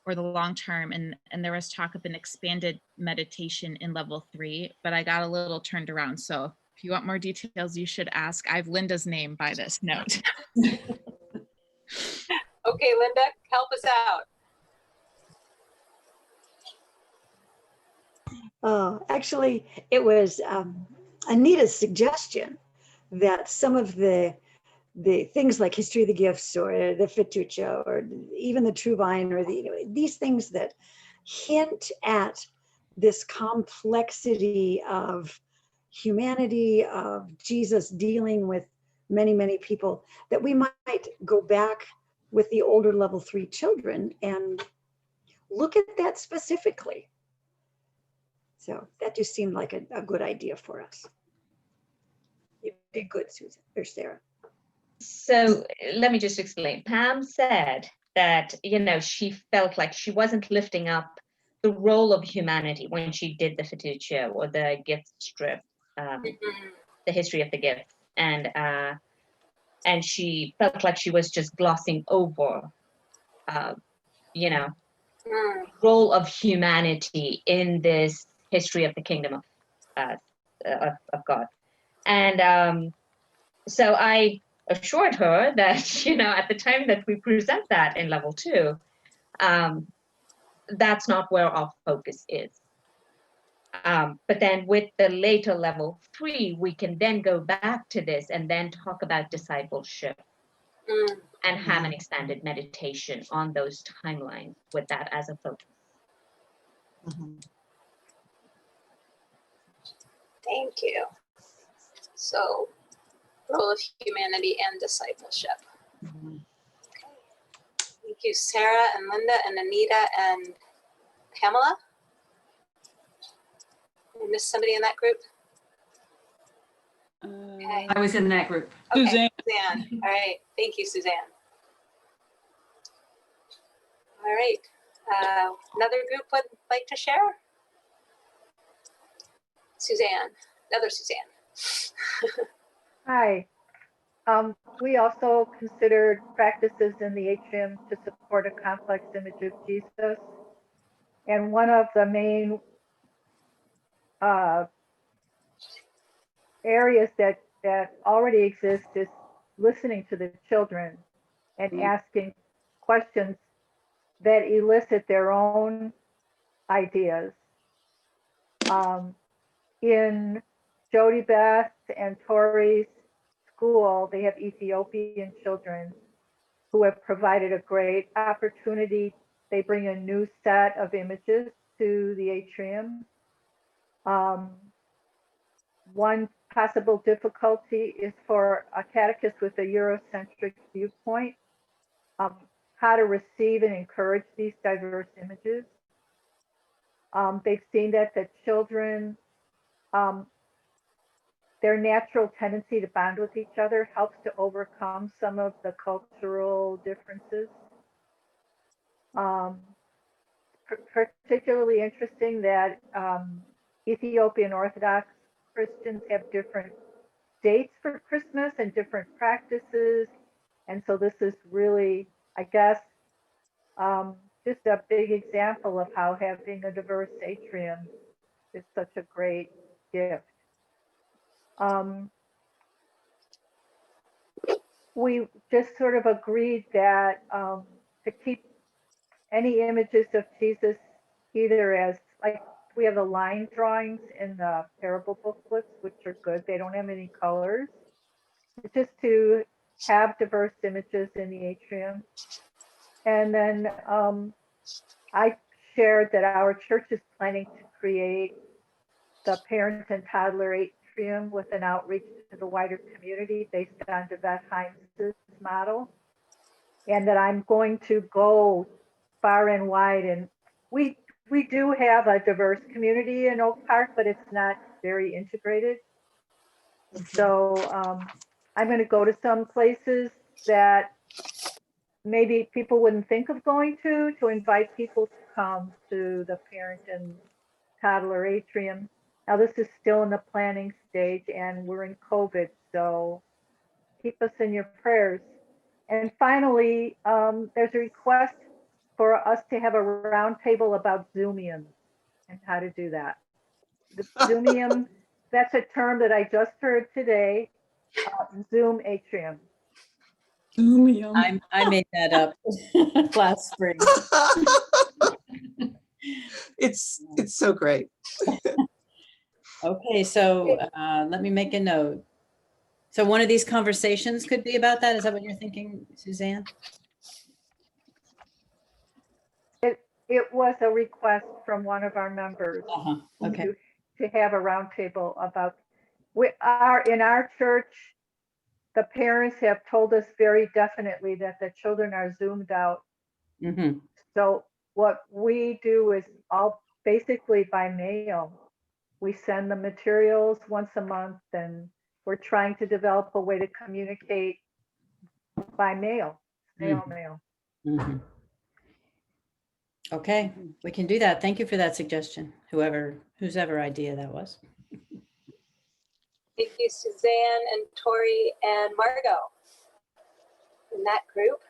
or the long term. And there was talk of an expanded meditation in level 3, but I got a little turned around. So if you want more details, you should ask. I have Linda's name by this note. Okay, Linda, help us out. Actually, it was Anita's suggestion that some of the things like History of the Gifts or the Fituccia or even the True Vine or these things that hint at this complexity of humanity, of Jesus dealing with many, many people, that we might go back with the older level 3 children and look at that specifically. So that just seemed like a good idea for us. You did good, Susan or Sarah. So let me just explain. Pam said that, you know, she felt like she wasn't lifting up the role of humanity when she did the Fituccia or the gift strip, the history of the gift. And she felt like she was just glossing over, you know, role of humanity in this history of the kingdom of God. And so I assured her that, you know, at the time that we present that in level 2, that's not where our focus is. But then with the later level 3, we can then go back to this and then talk about discipleship and have an expanded meditation on those timelines with that as a focus. Thank you. So, role of humanity and discipleship. Okay. Thank you, Sarah and Linda and Anita and Pamela. Did I miss somebody in that group? Okay. I was in that group. Okay, Suzanne. All right. Thank you, Suzanne. All right. Another group would like to share? Suzanne. Another Suzanne. Hi. We also considered practices in the atrium to support a complex image of Jesus. And one of the main areas that already exist is listening to the children and asking questions that elicit their own ideas. In Jodi-beth and Tori's school, they have Ethiopian children who have provided a great opportunity. They bring a new set of images to the atrium. One possible difficulty is for a catechist with a Eurocentric viewpoint, how to receive and encourage these diverse images. They've seen that the children, their natural tendency to bond with each other helps to overcome some of the cultural differences. Particularly interesting that Ethiopian Orthodox Christians have different dates for Christmas and different practices. And so this is really, I guess, just a big example of how having a diverse atrium is such a great gift. We just sort of agreed that to keep any images of Jesus either as, like, we have the line drawings in the parable booklets, which are good. They don't have any colors. It's just to have diverse images in the atrium. And then I shared that our church is planning to create the parent and toddler atrium with an outreach to the wider community based on Jodi-beth Hines' model. And that I'm going to go far and wide. And we do have a diverse community in Oak Park, but it's not very integrated. So I'm going to go to some places that maybe people wouldn't think of going to invite people to come to the parent and toddler atrium. Now this is still in the planning stage and we're in COVID, so keep us in your prayers. And finally, there's a request for us to have a roundtable about Zoomium and how to do that. The Zoomium, that's a term that I just heard today, Zoom atrium. I made that up last spring. It's so great. Okay, so let me make a note. So one of these conversations could be about that. Is that what you're thinking, Suzanne? It was a request from one of our members Okay. to have a roundtable about, in our church, the parents have told us very definitely that the children are Zoomed out. Mm-hmm. So what we do is all basically by mail. We send the materials once a month and we're trying to develop a way to communicate by mail, snail mail. Mm-hmm. Okay, we can do that. Thank you for that suggestion, whose ever idea that was. Thank you, Suzanne and Tori and Margot in that group.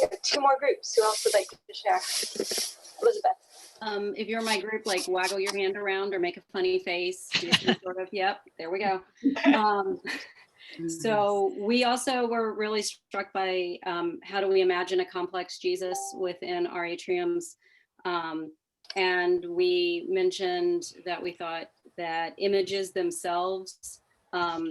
We have 2 more groups. Who else would like to share? Elizabeth. If you're in my group, like waggle your hand around or make a funny face, do some sort of, yep, there we go. So we also were really struck by how do we imagine a complex Jesus within our atriums. And we mentioned that we thought that images themselves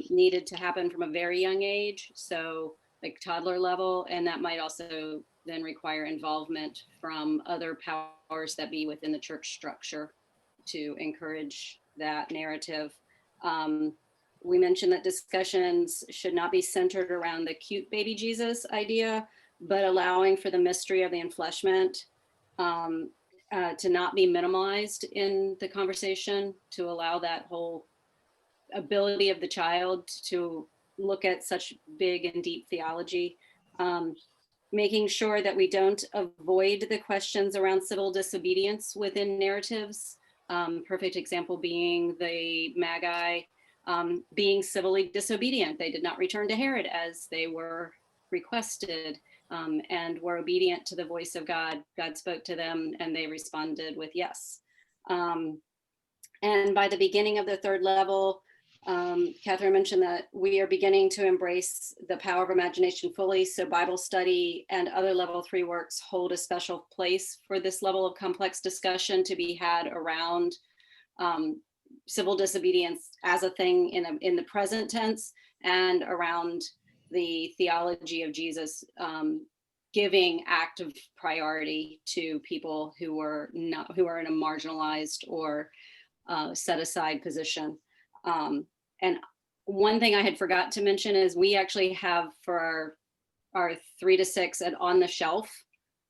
needed to happen from a very young age, so like toddler level, and that might also then require involvement from other powers that be within the church structure to encourage that narrative. We mentioned that discussions should not be centered around the cute baby Jesus idea, but allowing for the mystery of the enfleshment to not be minimalized in the conversation, to allow that whole ability of the child to look at such big and deep theology. Making sure that we don't avoid the questions around civil disobedience within narratives, Perfect example being the Magi being civilly disobedient. They did not return to Herod as they were requested, and were obedient to the voice of God. God spoke to them and they responded with yes. And by the beginning of the third level, Catherine mentioned that we are beginning to embrace the power of imagination fully. So Bible study and other level 3 works hold a special place for this level of complex discussion to be had around civil disobedience as a thing in the present tense, and around the theology of Jesus giving active priority to people who are in a marginalized or set aside position. And one thing I had forgot to mention is we actually have for our 3 to 6 and on the shelf,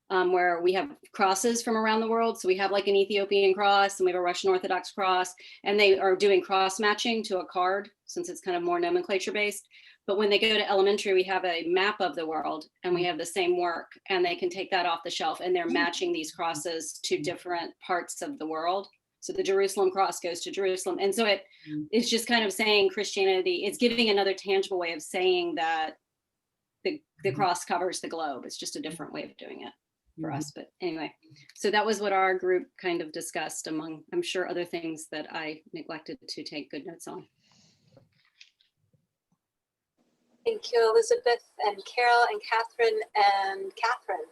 where we have crosses from around the world. So we have like an Ethiopian cross and we have a Russian Orthodox cross, and they are doing cross matching to a card since it's kind of more nomenclature based. But when they go to elementary, we have a map of the world and we have the same work, and they can take that off the shelf and they're matching these crosses to different parts of the world. So the Jerusalem cross goes to Jerusalem. And so it's just kind of saying Christianity, it's giving another tangible way of saying that the cross covers the globe. It's just a different way of doing it for us. But anyway, so that was what our group kind of discussed, among, I'm sure, other things that I neglected to take good notes on. Thank you, Elizabeth and Carol and Catherine and Catherine.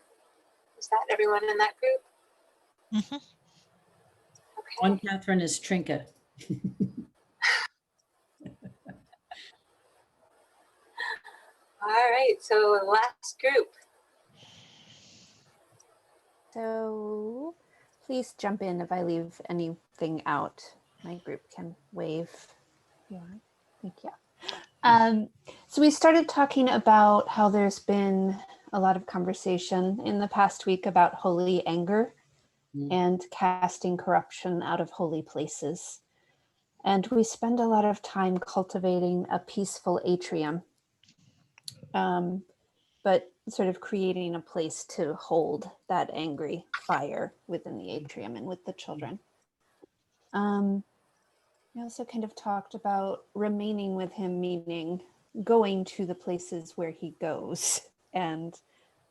Is that everyone in that group? Mhm. Okay. One Catherine is Trinka. All right, so last group. So please jump in if I leave anything out. My group can wave. Yeah, thank you. So we started talking about how there's been a lot of conversation in the past week about holy anger and casting corruption out of holy places. And we spend a lot of time cultivating a peaceful atrium, but sort of creating a place to hold that angry fire within the atrium and with the children. We also kind of talked about remaining with him, meaning going to the places where he goes and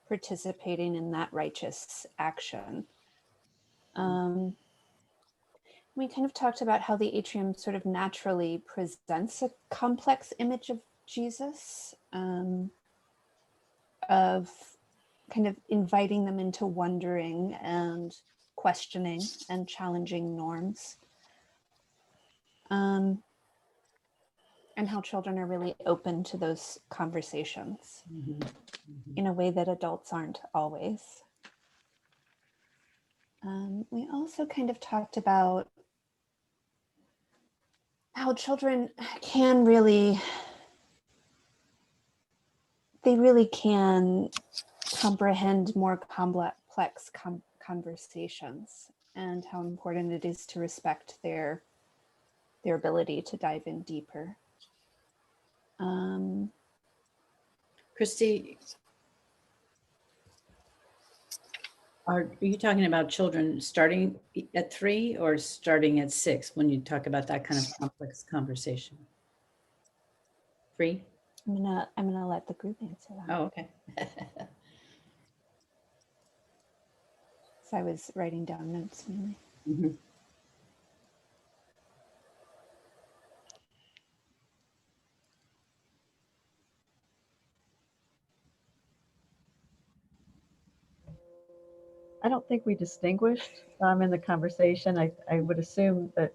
participating in that righteous action. We kind of talked about how the atrium sort of naturally presents a complex image of Jesus, of kind of inviting them into wondering and questioning and challenging norms. And how children are really open to those conversations in a way that adults aren't always. We also kind of talked about how children can really can comprehend more complex conversations, and how important it is to respect their ability to dive in deeper. Christy, are you talking about children starting at 3 or starting at 6 when you talk about that kind of complex conversation? 3? I'm gonna let the group answer that. Oh, okay. So I was writing down notes mainly. I don't think we distinguished in the conversation. I would assume that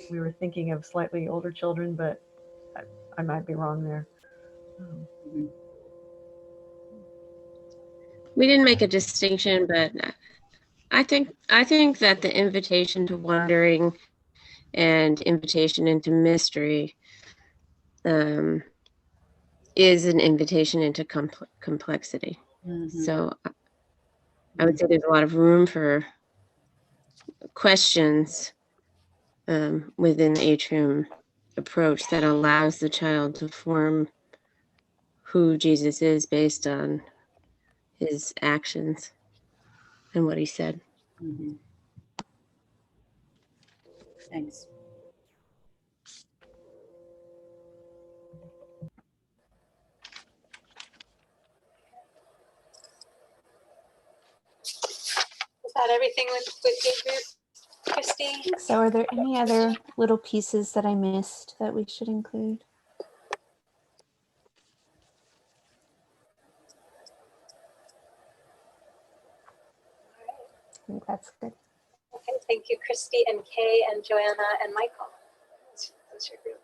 we were thinking of slightly older children, but I might be wrong there. We didn't make a distinction, but I think that the invitation to wondering and invitation into mystery is an invitation into complexity. So I would say there's a lot of room for questions within the atrium approach that allows the child to form who Jesus is based on his actions and what he said. Thanks. Is that everything with your group, Christy? So are there any other little pieces that I missed that we should include? I think that's good. Okay, thank you, Christy and Kay and Joanna and Michael. That's your group.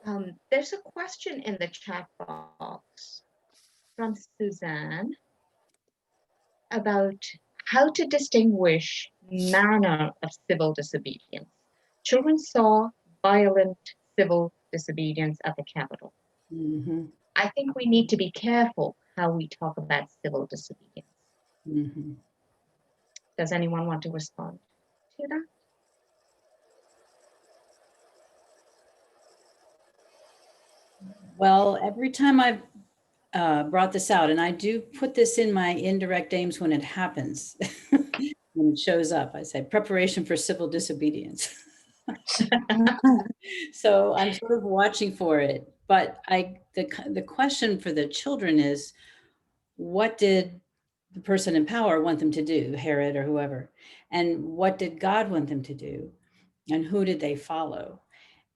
Okay. There's a question in the chat box from Suzanne about how to distinguish manner of civil disobedience. Children saw violent civil disobedience at the Capitol. Mm-hmm. I think we need to be careful how we talk about civil disobedience. Mm-hmm. Does anyone want to respond to that? Well, every time I've brought this out, and I do put this in my indirect aims when it happens, when it shows up, I say preparation for civil disobedience. So I'm sort of watching for it. But the question for the children is, what did the person in power want them to do, Herod or whoever? And what did God want them to do? And who did they follow?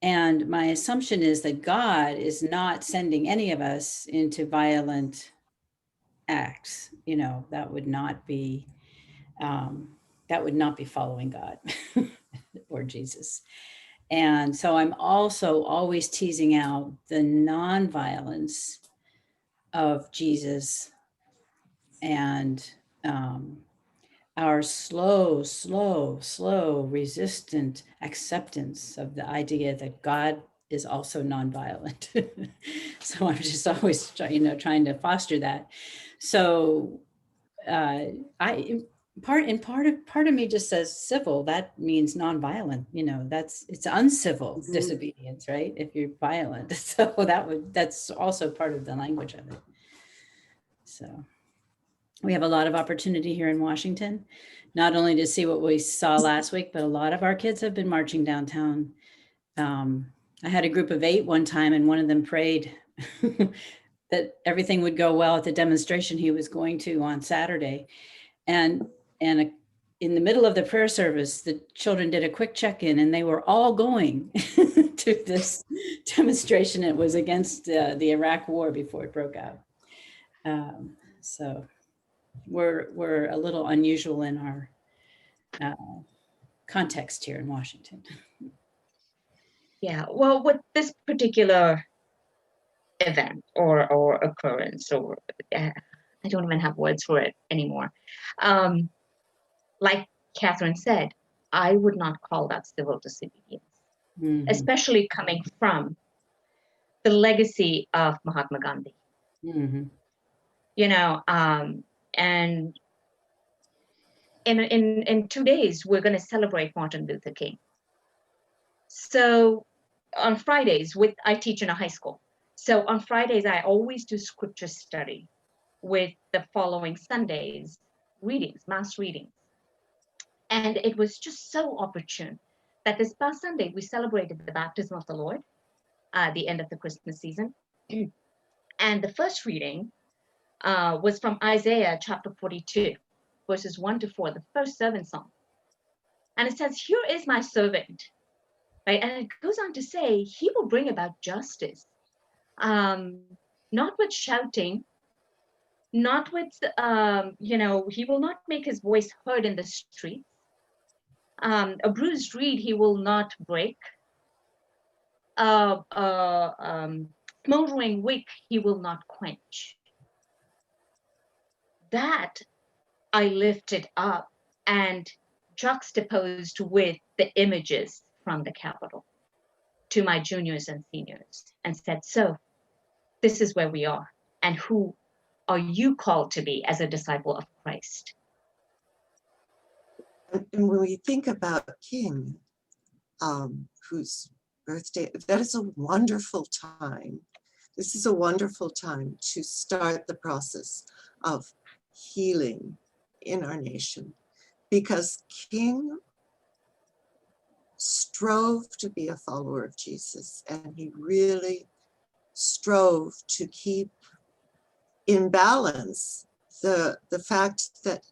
And my assumption is that God is not sending any of us into violent acts. You know, that would not be following God or Jesus. And so I'm also always teasing out the nonviolence of Jesus and our slow, resistant acceptance of the idea that God is also nonviolent. So I'm just always trying to foster that. So part of me just says civil. That means nonviolent. It's uncivil disobedience, right? If you're violent, so that's also part of the language of it. So we have a lot of opportunity here in Washington, not only to see what we saw last week, but a lot of our kids have been marching downtown. I had a group of 8 one time, and one of them prayed that everything would go well at the demonstration he was going to on Saturday. And in the middle of the prayer service, the children did a quick check-in, and they were all going to this demonstration. It was against the Iraq war before it broke out. So we're a little unusual in our context here in Washington. Yeah, well, with this particular event or occurrence, or I don't even have words for it anymore. Like Catherine said, I would not call that civil disobedience, especially coming from the legacy of Mahatma Gandhi. And in 2 days, we're going to celebrate Martin Luther King. So on Fridays, I teach in a high school. So on Fridays, I always do scripture study with the following Sundays readings, mass readings. And it was just so opportune that this past Sunday, we celebrated the baptism of the Lord at the end of the Christmas season. And the first reading was from Isaiah chapter 42, verses 1-4, the first servant song. And it says, "Here is my servant," right? And it goes on to say, he will bring about justice, not with shouting, not with, he will not make his voice heard in the streets. A bruised reed he will not break. Smoldering wick he will not quench. That I lifted up and juxtaposed with the images from the Capitol to my juniors and seniors and said, so this is where we are, and who are you called to be as a disciple of Christ? And when we think about King, whose birthday, that is a wonderful time. This is a wonderful time to start the process of healing in our nation, because King strove to be a follower of Jesus, and he really strove to keep in balance the fact that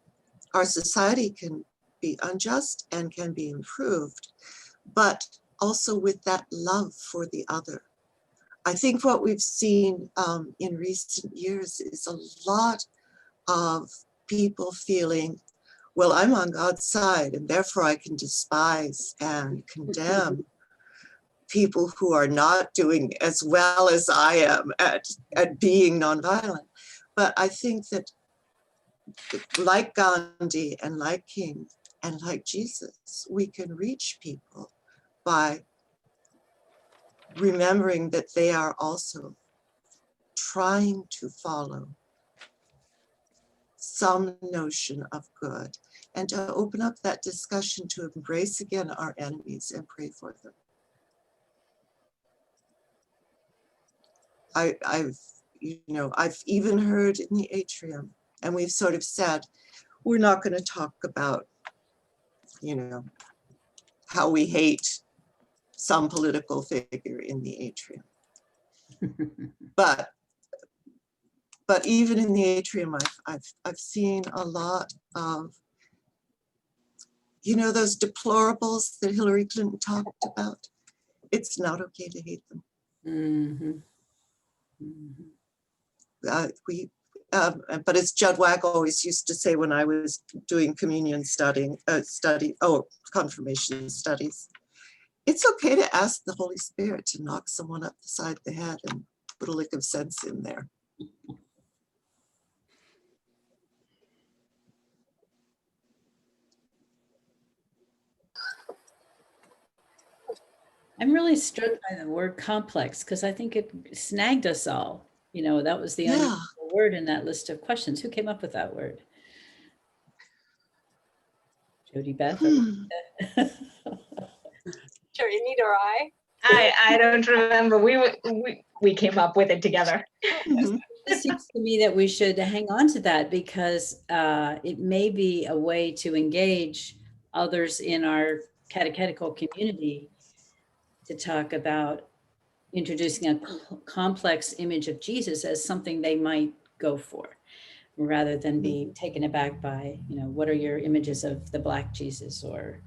our society can be unjust and can be improved, but also with that love for the other. I think what we've seen in recent years is a lot of people feeling, well, I'm on God's side, and therefore I can despise and condemn people who are not doing as well as I am at being nonviolent. But I think that, like Gandhi and like King and like Jesus, we can reach people by remembering that they are also trying to follow some notion of good, and to open up that discussion to embrace again our enemies and pray for them. I've even heard in the Atrium, and we've sort of said, we're not going to talk about, how we hate some political figure in the Atrium. But even in the Atrium, I've seen a lot of, those deplorables that Hillary Clinton talked about. It's not okay to hate them. Mm-hmm. But as Judd Wag always used to say when I was doing communion confirmation studies, it's okay to ask the Holy Spirit to knock someone upside the head and put a lick of sense in there. I'm really struck by the word complex, because I think it snagged us all. That was the only word in that list of questions. Who came up with that word? Jodi-beth? Sure, Anita or I? I don't remember. We came up with it together. It seems to me that we should hang on to that, because it may be a way to engage others in our catechetical community to talk about introducing a complex image of Jesus as something they might go for, rather than be taken aback by, what are your images of the Black Jesus, or,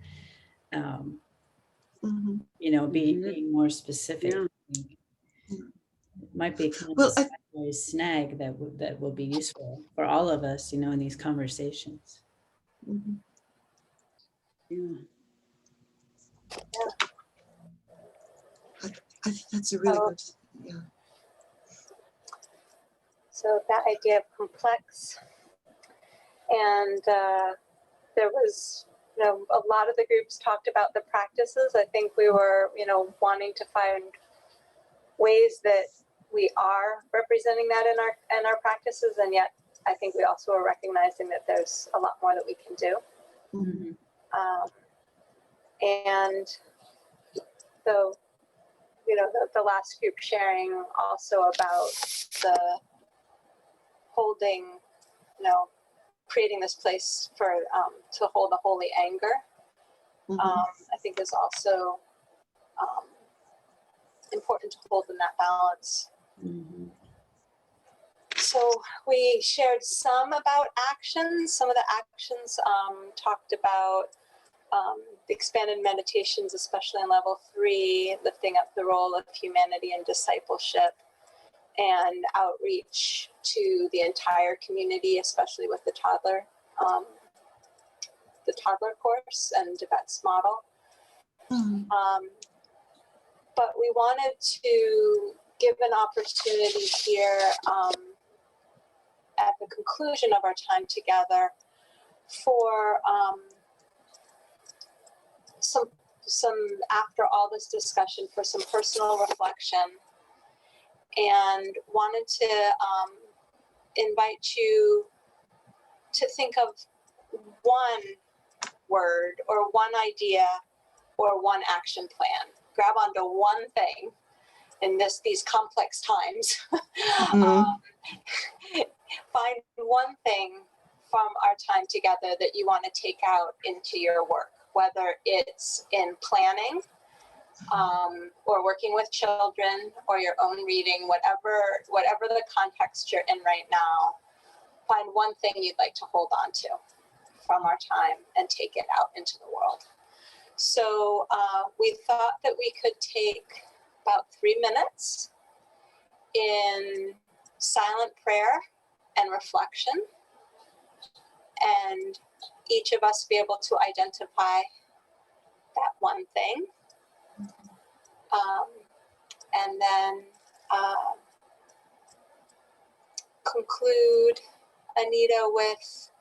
being more specific. Yeah. It might be kind of a snag that will be useful for all of us, in these conversations. Mm-hmm. Yeah. I think that's a really good, So that idea of complex, and there was, a lot of the groups talked about the practices. I think we were, wanting to find ways that we are representing that in our practices, and yet I think we also are recognizing that there's a lot more that we can do. Mm-hmm. And so, the last group sharing also about the holding, creating this place for to hold a holy anger, I think is also important to hold in that balance. Mm-hmm. So we shared some about actions. Some of the actions talked about the expanded meditations, especially in level 3, lifting up the role of humanity and discipleship, and outreach to the entire community, especially with the toddler course and Jodi-beth's model. But we wanted to give an opportunity here at the conclusion of our time together for some after all this discussion, for some personal reflection, and wanted to invite you to think of one word or one idea or one action plan. Grab onto one thing in these complex times. Find one thing from our time together that you want to take out into your work, whether it's in planning, or working with children, or your own reading, whatever the context you're in right now. Find one thing you'd like to hold on to from our time and take it out into the world. So we thought that we could take about 3 minutes in silent prayer and reflection, and each of us be able to identify that one thing. And then conclude, Anita, with,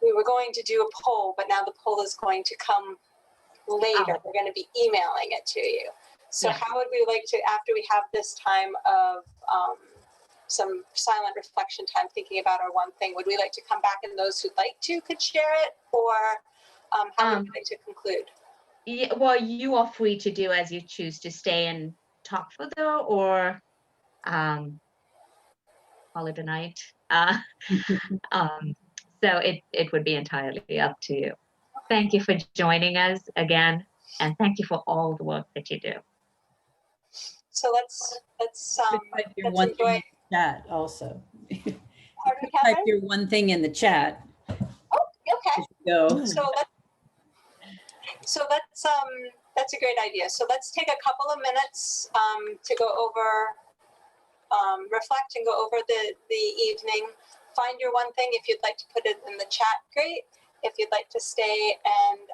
we were going to do a poll, but now the poll is going to come later. We're going to be emailing it to you. So Yeah. how would we like to, after we have this time of some silent reflection time, thinking about our one thing, would we like to come back, and those who'd like to could share it, or how would we like to conclude? Yeah, well, you are free to do as you choose, to stay and talk further, or call it a night. So it would be entirely up to you. Thank you for joining us again, and thank you for all the work that you do. So let's Type your let's one thing enjoy. in the chat also. Pardon me, Type Catherine? your one thing in the chat. Oh, okay. Go. So let's that's a great idea. So let's take a couple of minutes to go over, reflect and go over the evening. Find your one thing. If you'd like to put it in the chat, great. If you'd like to stay and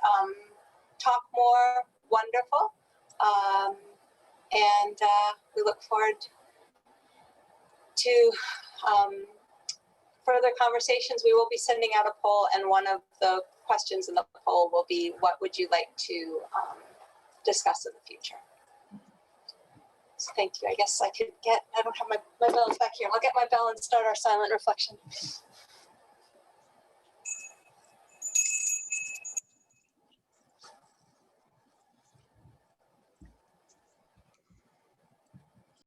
talk more, wonderful. And we look forward to further conversations. We will be sending out a poll, and one of the questions in the poll will be, what would you like to discuss in the future? So thank you. I guess I don't have my bells back here. I'll get my bell and start our silent reflection.